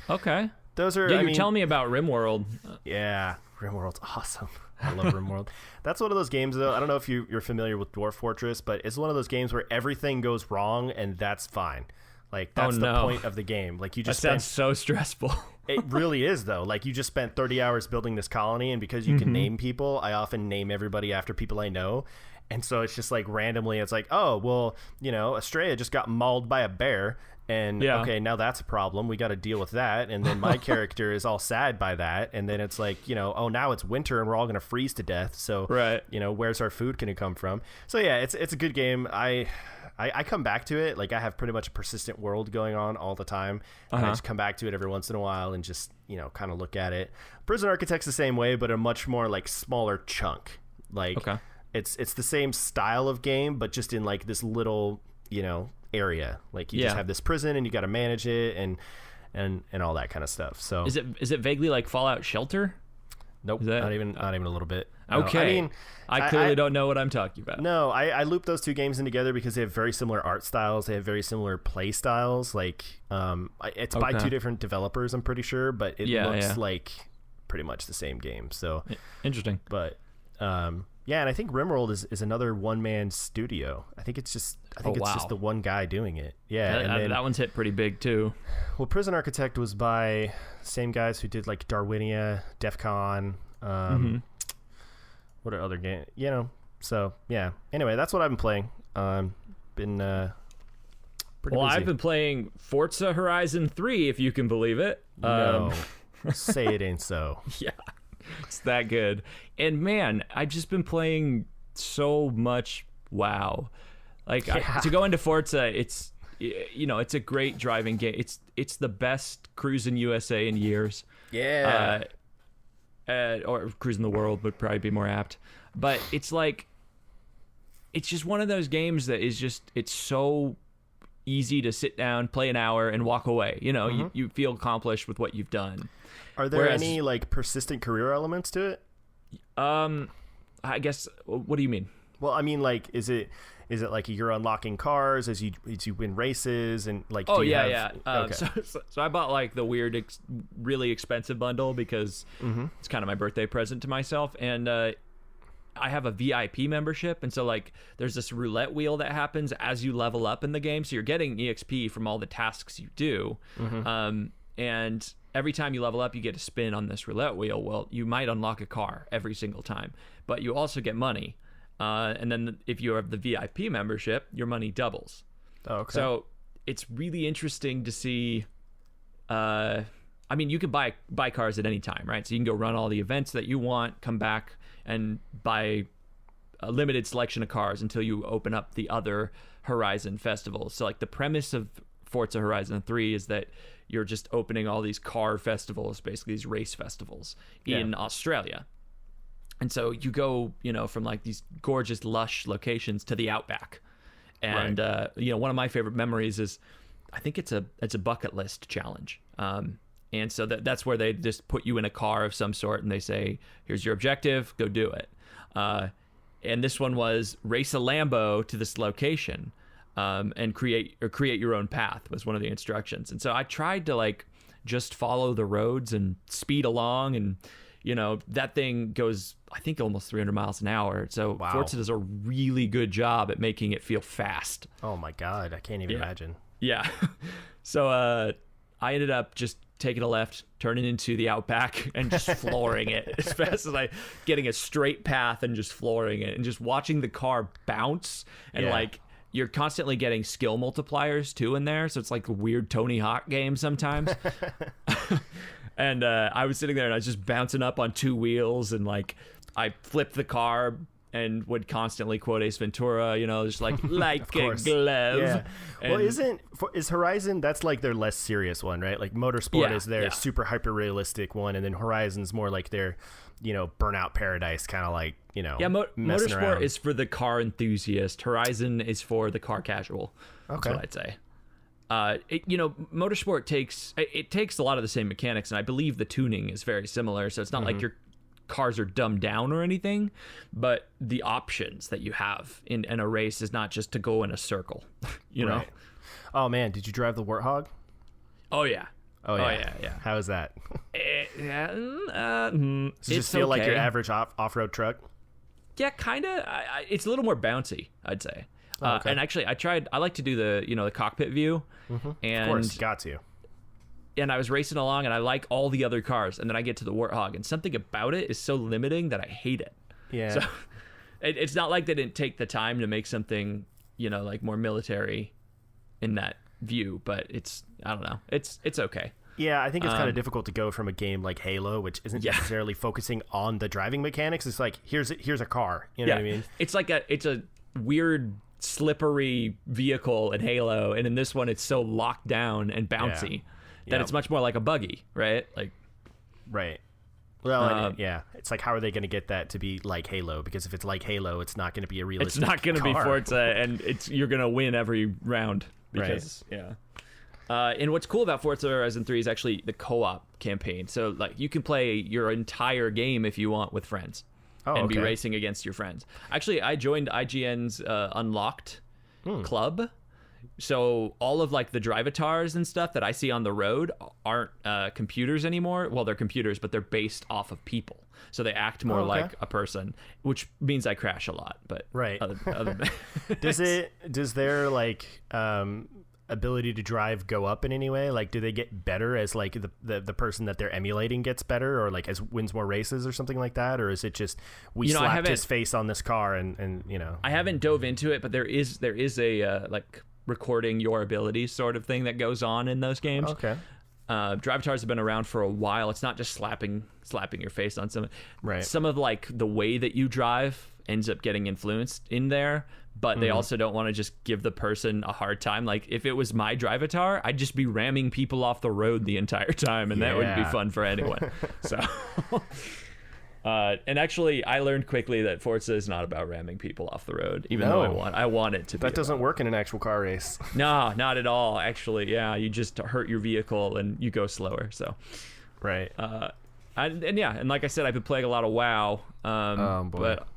Okay. Those are. Yeah, you're telling me about RimWorld. Yeah, RimWorld's awesome. I love RimWorld. That's one of those games, though. I don't know if you're familiar with Dwarf Fortress, but it's one of those games where everything goes wrong, and that's fine. Like, that's the point of the game. Like, you just sounds so stressful. It really is, though. Like, you just spent 30 hours building this colony, and because you can name people, I often name everybody after people I know. And so it's just like randomly, it's like, oh, well, Estrella just got mauled by a bear. And okay, now that's a problem. We got to deal with that. And then my character is all sad by that. And then it's like, oh, now it's winter and we're all going to freeze to death. So, where's our food going to come from? So yeah, it's a good game. I come back to it. Like, I have pretty much a persistent world going on all the time. And I just come back to it every once in a while and just, kind of look at it. Prison Architect's the same way, but a much more like smaller chunk. Like, it's the same style of game, but just in like this little, area. Like, you just have this prison and you got to manage it and all that kind of stuff. So is it vaguely like Fallout Shelter? Nope, not even a little bit. Okay. No. I mean, I clearly don't know what I'm talking about. No, I loop those two games in together because they have very similar art styles. They have very similar play styles. Like, it's by two different developers, I'm pretty sure, but it looks like pretty much the same game. So interesting. But yeah, and I think RimWorld is another one-man studio. I think it's just just the one guy doing it. Yeah, and then, that one's hit pretty big too. Well, Prison Architect was by same guys who did like Darwinia, DEF CON. What are other games? So yeah. Anyway, that's what I've been playing. Been pretty busy. I've been playing Forza Horizon 3, if you can believe it. No, say it ain't so. Yeah. It's that good. And man, I've just been playing so much WoW. Like, to go into Forza, it's it's a great driving game. It's the best cruise in USA in years. Yeah. Or cruise in the world would probably be more apt. But it's like, it's just one of those games that is just, it's so easy to sit down, play an hour, and walk away. You feel accomplished with what you've done. Are there any like persistent career elements to it? I guess. What do you mean? Well, I mean, like, is it like you're unlocking cars as you win races and like? Yeah. Okay. So I bought like the weird, really expensive bundle because it's kind of my birthday present to myself, and I have a VIP membership, and so like there's this roulette wheel that happens as you level up in the game, so you're getting EXP from all the tasks you do, and every time you level up, you get to spin on this roulette wheel. Well, you might unlock a car every single time, but you also get money. And then if you have the VIP membership, your money doubles. Oh, okay. So it's really interesting to see. I mean, you can buy cars at any time, right? So you can go run all the events that you want, come back and buy a limited selection of cars until you open up the other Horizon festivals. So like the premise of Forza Horizon 3 is that you're just opening all these car festivals, basically these race festivals in Australia. And so you go, from like these gorgeous, lush locations to the outback. And, one of my favorite memories is, I think it's a bucket list challenge. And so that's where they just put you in a car of some sort and they say, here's your objective, go do it. And this one was race a Lambo to this location. And create your own path was one of the instructions. And so I tried to like just follow the roads and speed along, and that thing goes, I think, almost 300 miles an hour. So Forza does a really good job at making it feel fast. Oh my God, I can't even imagine. Yeah. So I ended up just taking a left, turning into the outback, and just flooring it as fast as getting a straight path and just flooring it, and just watching the car bounce and like you're constantly getting skill multipliers too in there, so it's like a weird Tony Hawk game sometimes. And I was sitting there and I was just bouncing up on 2 wheels, and like I flipped the car and would constantly quote Ace Ventura, just like a glove. Yeah. And Well, is Horizon, that's like their less serious one, right? Like Motorsport is their super hyper realistic one, and then Horizon's more like their, Burnout Paradise kind of like, Motorsport around. is for the car enthusiast. Horizon is for the car casual. That's Okay. what I'd say. Motorsport takes a lot of the same mechanics, and I believe the tuning is very similar. So it's not like your cars are dumbed down or anything, but the options that you have in a race is not just to go in a circle. You know. Oh man, did you drive the Warthog? Oh yeah. Oh yeah. How is that? Does Does it just feel like your average off-road truck? Yeah, kind of. It's a little more bouncy, I'd say. Okay. And actually, I like to do the cockpit view, and Of course, got to. And I was racing along, and I like all the other cars, and then I get to the Warthog, and something about it is so limiting that I hate it. Yeah. So it's not like they didn't take the time to make something, like more military in that view, but I don't know. It's okay. Yeah, I think it's kind of difficult to go from a game like Halo, which isn't necessarily focusing on the driving mechanics. It's like here's a car. You know what I mean? It's like it's a weird slippery vehicle in Halo, and in this one it's so locked down and bouncy that it's much more like a buggy, right? Like, right. Well, it's like, how are they going to get that to be like Halo? Because if it's like Halo, it's not going to be a realistic. It's not going to be Forza, and you're going to win every round because and what's cool about Forza Horizon 3 is actually the co-op campaign. So like you can play your entire game if you want with friends. And be racing against your friends. Actually, I joined IGN's Unlocked club. So all of like the drivatars and stuff that I see on the road aren't computers anymore. Well, they're computers, but they're based off of people. So they act more like a person, which means I crash a lot. But other than does their like ability to drive go up in any way? Like, do they get better as like the person that they're emulating gets better, or like as wins more races or something like that? Or is it just we slapped his face on this car and I haven't dove into it, but there is a like recording your abilities sort of thing that goes on in those games. Okay. Drivatars have been around for a while. It's not just slapping your face on something. Right. Some of like the way that you drive ends up getting influenced in there, but they also don't want to just give the person a hard time. Like if it was my Drivatar, I'd just be ramming people off the road the entire time, and that wouldn't be fun for anyone. So and actually I learned quickly that Forza is not about ramming people off the road, even though I want it to be. That doesn't work in an actual car race. No, not at all. Actually, you just hurt your vehicle and you go slower. So right. And like I said, I've been playing a lot of WoW. Boy. But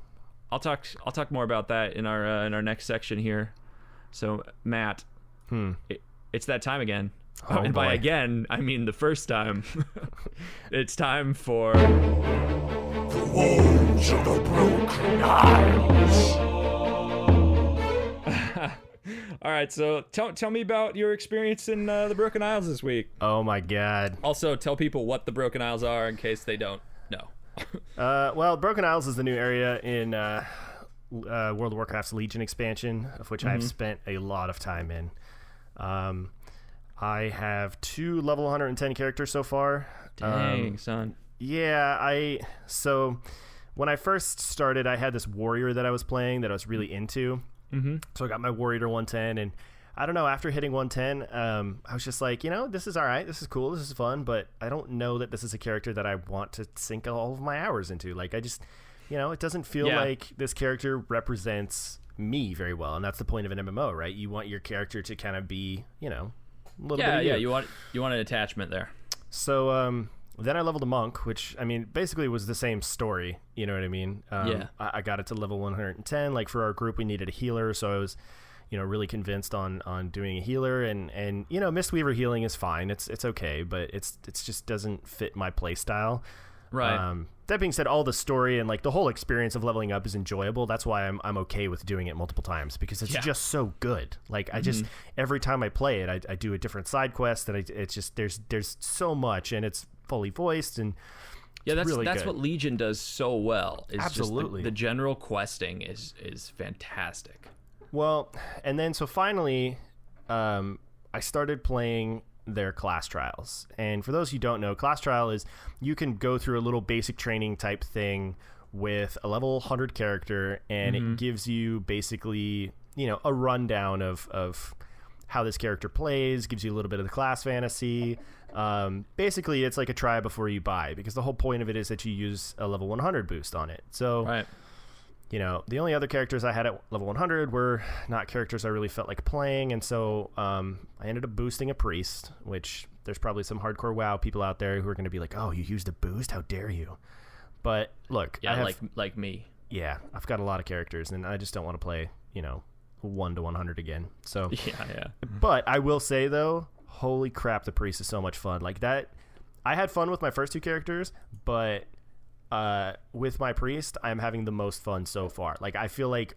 I'll talk more about that in our next section here. So Matt, it's that time again. And by again, I mean the first time. It's time for the Woes of the Broken Isles. All right, so tell me about your experience in the Broken Isles this week. Oh my God. Also, tell people what the Broken Isles are in case they don't know. Well, Broken Isles is the new area in World of Warcraft's Legion expansion, of which I've spent a lot of time in. I have 2 level 110 characters so far. Dang, son. Yeah, so when I first started, I had this warrior that I was playing that I was really into. So I got my warrior to 110, and I don't know, after hitting 110, I was just like, this is all right, this is cool, this is fun, but I don't know that this is a character that I want to sink all of my hours into. Like, I just, it doesn't feel like this character represents me very well, and that's the point of an MMO, right? You want your character to kind of be, a little bit of you. You want an attachment there. So then I leveled a monk, which, I mean, basically was the same story, you know what I mean? I got it to level 110. Like, for our group, we needed a healer, so I was really convinced on doing a healer, and Mistweaver healing is fine. It's okay, but it's just doesn't fit my play style. Right. That being said, all the story and like the whole experience of leveling up is enjoyable. That's why I'm okay with doing it multiple times, because it's just so good. Like I just every time I play it, I do a different side quest, and it's just there's so much, and it's fully voiced, and that's really that's good. what Legion does so well. Is Absolutely. Just the general questing is fantastic. Well, and then so finally, I started playing their class trials. And for those who don't know, class trial is you can go through a little basic training type thing with a level 100 character, and it gives you basically, a rundown of how this character plays, gives you a little bit of the class fantasy. Basically, it's like a try before you buy, because the whole point of it is that you use a level 100 boost on it. So, right. The only other characters I had at level 100 were not characters I really felt like playing, and so I ended up boosting a priest, which there's probably some hardcore WoW people out there who are going to be like, oh, you used a boost? How dare you? But look, yeah, like me. Yeah, I've got a lot of characters, and I just don't want to play, 1 to 100 again. So yeah. But I will say though, holy crap, the priest is so much fun. Like that, I had fun with my first 2 characters, but with my priest, I'm having the most fun so far. Like I feel like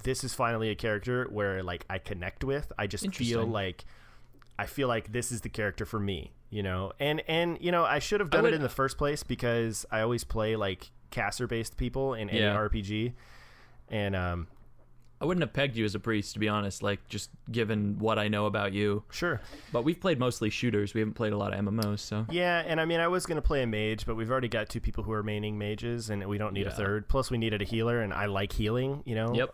this is finally a character where like I connect with. I just feel like this is the character for me. And I should have done it in the first place, because I always play like caster based people in any RPG, and I wouldn't have pegged you as a priest, to be honest, like just given what I know about you. Sure. But we've played mostly shooters. We haven't played a lot of MMOs, so. Yeah, and I mean, I was going to play a mage, but we've already got 2 people who are maining mages, and we don't need a third. Plus, we needed a healer, and I like healing, Yep. Yep.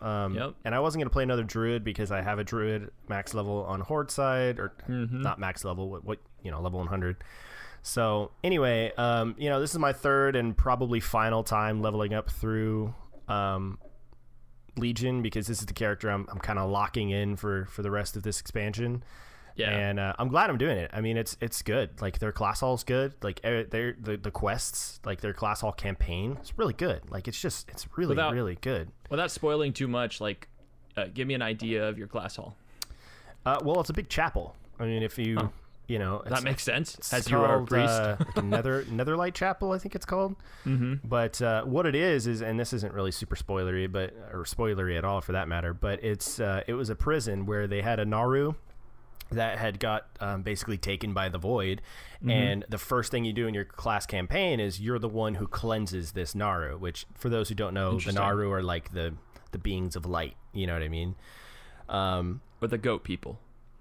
And I wasn't going to play another druid, because I have a druid max level on horde side, or not max level, what level 100. So anyway, this is my third and probably final time leveling up through Legion, because this is the character I'm kind of locking in for the rest of this expansion. Yeah, and I'm glad I'm doing it. I mean, it's good. Like their class hall's good. Like the quests, like their class hall campaign, it's really good. Like it's really really good. Without spoiling too much, like give me an idea of your class hall. Well, it's a big chapel. I mean, if you that makes sense. As you are a priest, like a Netherlight Chapel, I think it's called. But what it is, and this isn't really super spoilery, or spoilery at all for that matter. But it was a prison where they had a Naru that had got basically taken by the Void, and the first thing you do in your class campaign is you're the one who cleanses this Naru. Which, for those who don't know, the Naru are like the beings of light. You know what I mean? Or the goat people.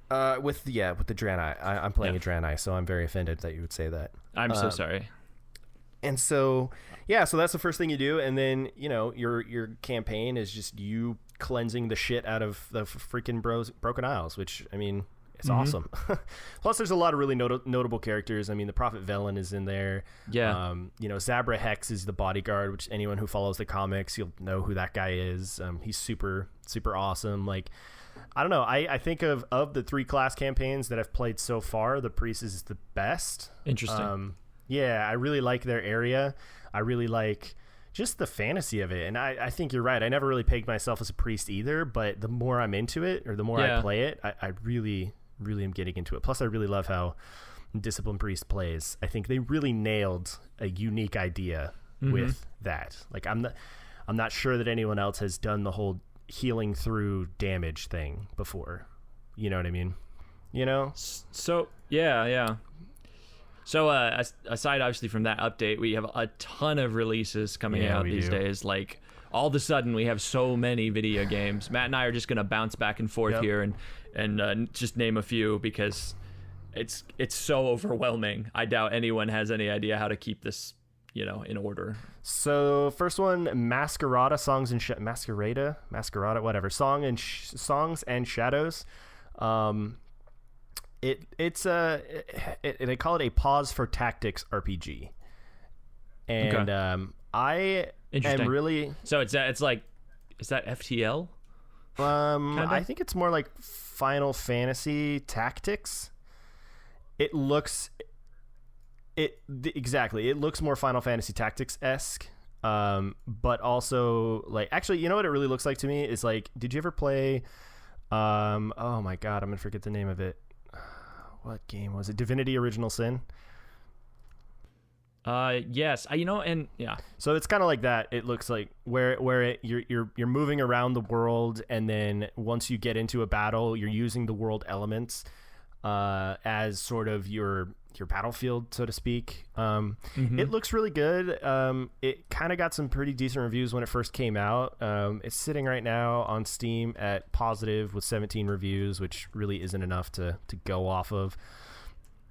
With the Draenei. I'm playing a Draenei, so I'm very offended that you would say that. I'm so sorry. And so, so that's the first thing you do, and then your campaign is just you cleansing the shit out of the freaking Broken Isles, which I mean, it's awesome. Plus, there's a lot of really notable characters. I mean, the Prophet Velen is in there. Yeah. Zabra Hex is the bodyguard, which anyone who follows the comics, you'll know who that guy is. He's super super awesome. Like, I don't know. I think of the 3 class campaigns that I've played so far, the priest is the best. Interesting. I really like their area. I really like just the fantasy of it. And I think you're right. I never really pegged myself as a priest either, but the more I'm into it, or the more I play it, I really, really am getting into it. Plus, I really love how Discipline Priest plays. I think they really nailed a unique idea with that. Like, I'm not sure that anyone else has done the whole healing through damage thing before. You know what I mean? So yeah. So aside obviously from that update, we have a ton of releases coming out these days. Like all of a sudden we have so many video games. Matt and I are just gonna bounce back and forth here and just name a few, because it's so overwhelming. I doubt anyone has any idea how to keep this in order. So first one, Masquerada, Songs and whatever. Songs and Shadows. They call it a pause for tactics RPG. And I am really, so it's like, is that FTL? Kinda? I think it's more like Final Fantasy Tactics. It looks more Final Fantasy Tactics-esque, but also like, actually, you know what it really looks like to me is like, did you ever play oh my god, I'm gonna forget the name of it. What game was it? Divinity Original Sin? Yes. So it's kind of like that. It looks like where you're moving around the world, and then once you get into a battle, you're using the world elements. as sort of your battlefield, so to speak. It looks really good. It kind of got some pretty decent reviews when it first came out. It's sitting right now on Steam at positive with 17 reviews, which really isn't enough to go off of.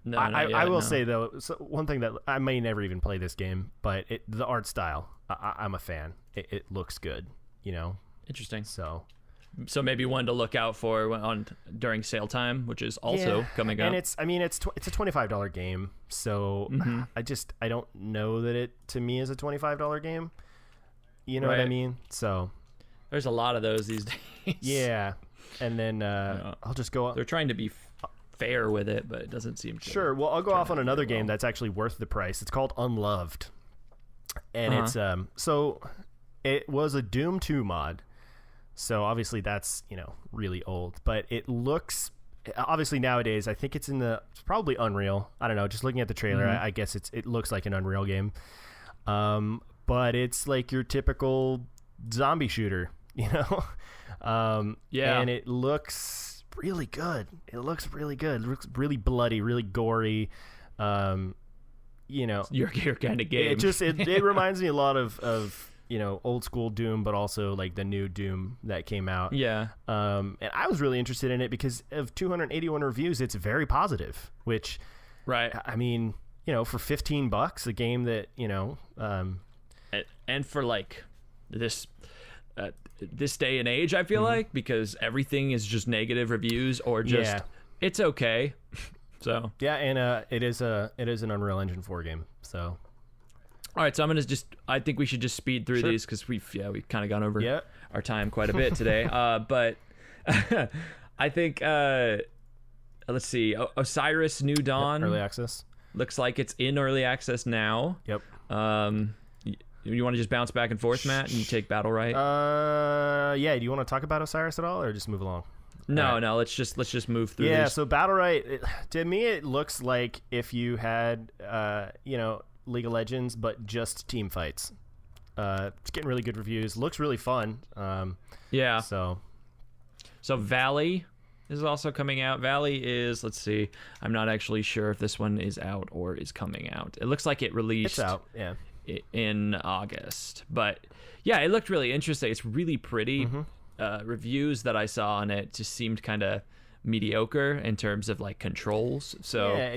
No, I will say though, one thing that I may never even play this game, but the art style, I'm a fan. It looks good, Interesting. So maybe one to look out for during sale time, which is also coming up. And it's a $25 game, so I don't know that it to me is a $25 game. You know what I mean? So there's a lot of those these days. Yeah, and then I'll just go. They're trying to be fair with it, but it doesn't seem to. Sure. Well, I'll go off on another game that's actually worth the price. It's called Unloved, and it's so it was a Doom 2 mod. So obviously that's, really old, but it looks obviously nowadays, I think it's probably Unreal. I don't know. Just looking at the trailer, I guess it looks like an Unreal game. But it's like your typical zombie shooter, and it looks really good. It looks really bloody, really gory. Your kind of game. It reminds me a lot of old school Doom, but also like the new Doom that came out. Yeah. And I was really interested in it because of 281 reviews, it's very positive, which, right. I mean, for $15, a game that, and for like this day and age, I feel like, because everything is just negative reviews or just, it's okay. So, yeah. And, it is an Unreal Engine 4 game. So, all right, so I think we should just speed through these because we've kind of gone over our time quite a bit today. But I think, let's see, Osiris New Dawn. Early access. Looks like it's in early access now. Yep. You want to just bounce back and forth, Matt, and you take Battle Right? Yeah. Do you want to talk about Osiris at all, or just move along? No, let's just move through. Yeah. These. So Battle Right, to me, it looks like if you had, League of Legends, but just team fights. It's getting really good reviews. Looks really fun. Yeah. So Valley is also coming out. Valley is, let's see, I'm not actually sure if this one is out or is coming out. It looks like it released. It's out. Yeah. In August, but yeah, it looked really interesting. It's really pretty. Reviews that I saw on it just seemed kind of mediocre in terms of like controls, so yeah,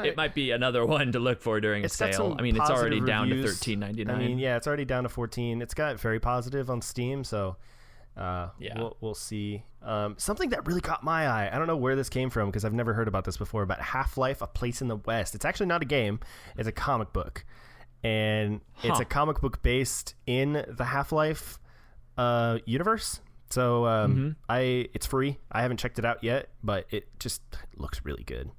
it might be another one to look for during a sale. I mean, it's already down to $13.99. I mean, yeah, it's already down to $14. It's got very positive on Steam, so we'll see. Something that really caught my eye, I don't know where this came from because I've never heard about this before, but Half-Life: A Place in the West. It's actually not a game, it's a comic book, and it's a comic book based in the Half-Life universe. So it's free. I haven't checked it out yet, but it just looks really good.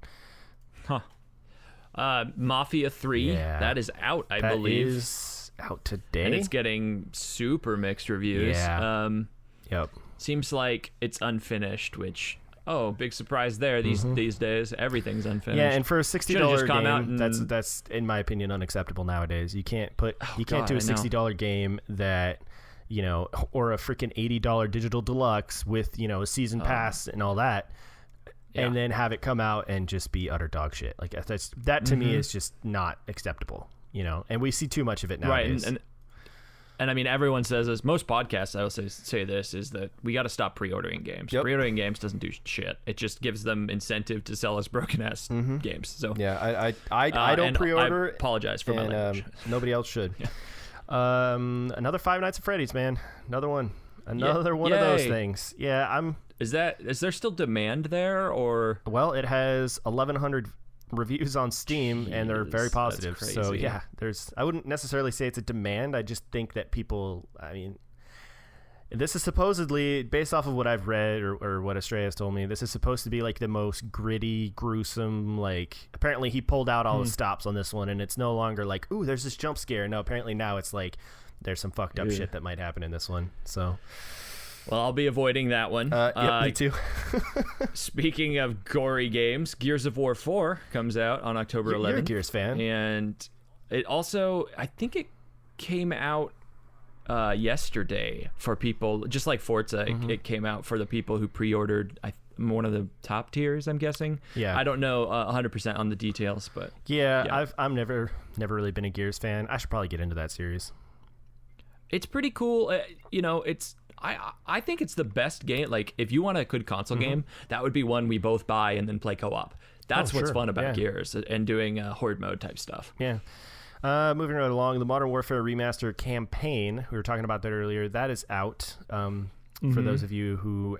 Mafia 3, that is out, I believe. That is out today. And it's getting super mixed reviews. Yeah. Yep. Seems like it's unfinished, which, big surprise there. These days, everything's unfinished. Yeah, and for a $60 game, and that's in my opinion unacceptable nowadays. You can't do a $60 game that, or a freaking $80 digital deluxe with, a season pass and all that, and then have it come out and just be utter dog shit. Like that to me is just not acceptable, and we see too much of it nowadays. Right, and I mean, everyone says this, most podcasts I will say this, is that we got to stop pre-ordering games. Yep. Pre-ordering games doesn't do shit. It just gives them incentive to sell us broken-ass games. So yeah, I don't pre-order. I apologize for my language. Nobody else should. Yeah. Another Five Nights at Freddy's, man. Another one of those things. Yeah, is there still demand there, or? Well, it has 1,100 reviews on Steam, and they're very positive. So yeah, I wouldn't necessarily say it's a demand. I just think that people, I mean, this is supposedly, based off of what I've read or what Estrella has told me, this is supposed to be like the most gritty, gruesome, like, apparently he pulled out all the stops on this one, and it's no longer like, ooh, there's this jump scare. No, apparently now it's like there's some fucked up shit that might happen in this one. So, well, I'll be avoiding that one. Yep, me too. Speaking of gory games, Gears of War 4 comes out on October 11th. You're a Gears fan. And it also, I think it came out yesterday for people, just like Forza. It came out for the people who pre-ordered one of the top tiers, I'm guessing. Yeah. I don't know 100% on the details, but yeah. I'm never really been a Gears fan. I should probably get into that series. it's pretty cool. It's I think it's the best game. Like, if you want a good console game, that would be one we both buy and then play co-op. That's what's fun about Gears and doing horde mode type stuff. Yeah. Moving right along, the Modern Warfare Remaster campaign, we were talking about that earlier, that is out for those of you who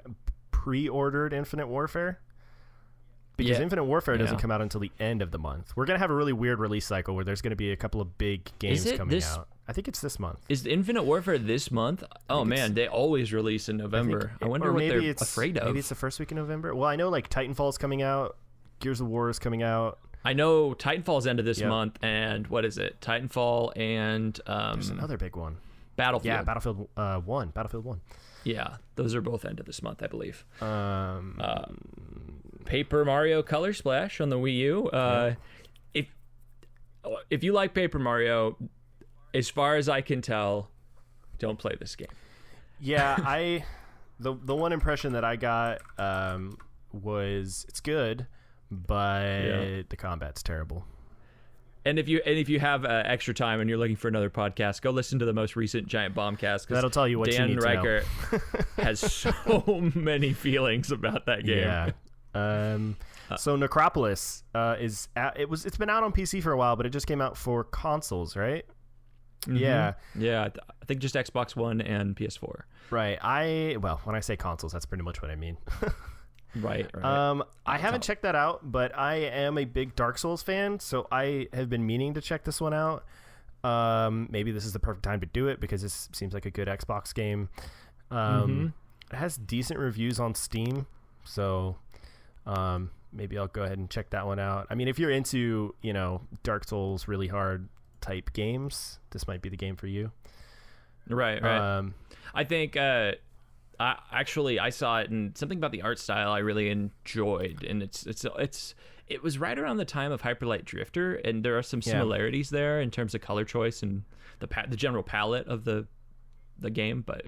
pre-ordered Infinite Warfare. Because Infinite Warfare doesn't come out until the end of the month. We're going to have a really weird release cycle where there's going to be a couple of big games coming out. I think it's this month. Is Infinite Warfare this month? Oh, man, they always release in November. I wonder what they're afraid of. Maybe it's the first week in November. Well, I know like Titanfall's coming out. Gears of War is coming out. I know Titanfall's end of this month, and what is it? Titanfall and... there's another big one. Battlefield. Yeah, Battlefield 1. Battlefield 1. Yeah, those are both end of this month, I believe. Paper Mario Color Splash on the Wii U. If you like Paper Mario, as far as I can tell, don't play this game. Yeah, the one impression that I got was it's good, but the combat's terrible. And if you have extra time and you're looking for another podcast, go listen to the most recent Giant Bombcast. That'll tell you what Dan you need Riker to know. has so many feelings about that game. Yeah. So Necropolis it's been out on PC for a while, but it just came out for consoles, right? Yeah. I think just Xbox One and PS4. Right. When I say consoles, that's pretty much what I mean. Right. I haven't checked that out, but I am a big Dark Souls fan, so I have been meaning to check this one out. Maybe this is the perfect time to do it because this seems like a good Xbox game. It has decent reviews on Steam, so maybe I'll go ahead and check that one out. I mean, if you're into, Dark Souls really hard type games, this might be the game for you. Right. I think I saw it, and something about the art style I really enjoyed, and it was right around the time of Hyper Light Drifter, and there are some similarities there in terms of color choice and the general palette of the game. But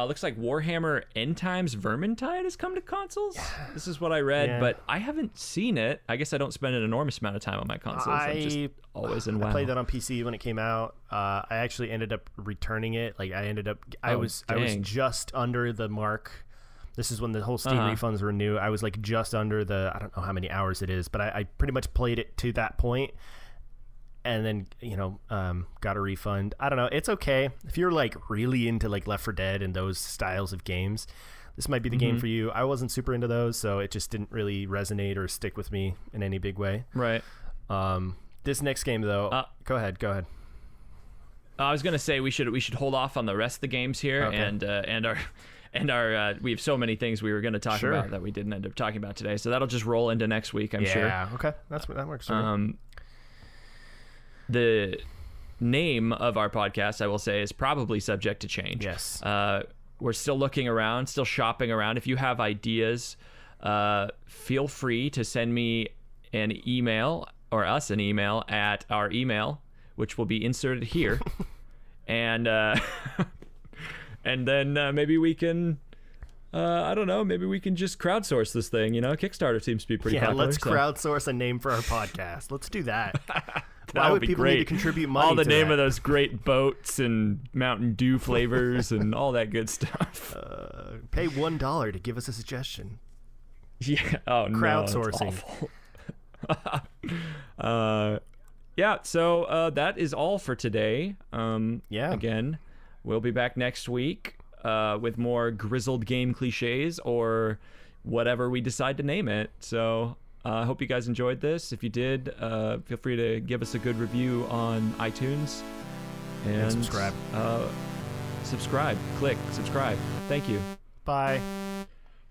looks like Warhammer End Times Vermintide has come to consoles. This is what I read, but I haven't seen it. I guess I don't spend an enormous amount of time on my consoles. I'm just always in WoW. I played that on PC when it came out. I actually ended up returning it. Like I was just under the mark. This is when the whole Steam refunds were new. I was like just under I don't know how many hours it is, but I pretty much played it to that point. And then, got a refund. I don't know. It's okay. If you're like really into like Left 4 Dead and those styles of games, this might be the game for you. I wasn't super into those, so it just didn't really resonate or stick with me in any big way. Right. This next game though, go ahead. I was gonna say we should hold off on the rest of the games here, and our we have so many things we were gonna talk about that we didn't end up talking about today. So that'll just roll into next week, I'm sure. Yeah. Okay. That works for me. The name of our podcast, I will say, is probably subject to change. Yes. We're still looking around, still shopping around. If you have ideas, feel free to send me an email or us an email at our email, which will be inserted here. And then maybe we can... I don't know. Maybe we can just crowdsource this thing. Kickstarter seems to be pretty popular. Yeah, let's crowdsource a name for our podcast. Let's do that. Why would people need to contribute money? All the name of those great boats and Mountain Dew flavors and all that good stuff. Pay $1 to give us a suggestion. Yeah. Oh no. Crowdsourcing. So that is all for today. Again, we'll be back next week with more Grizzled game cliches or whatever we decide to name it. So. I hope you guys enjoyed this. If you did, feel free to give us a good review on iTunes. And subscribe. Click subscribe. Thank you. Bye.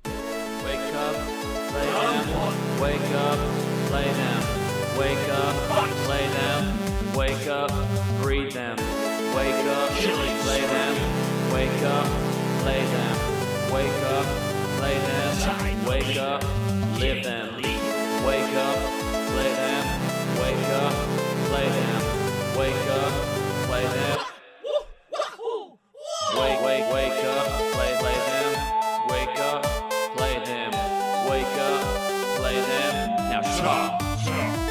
Wake up, lay down. Wake up, lay down. Wake up, lay down. Wake up, breathe them. Wake up, lay down. Wake up, lay down. Wake up, lay down. Wake up, live them. Wake up, lay down, wake up, lay down, wake up, lay down. Wake up, lay down, wake up, play now shut up.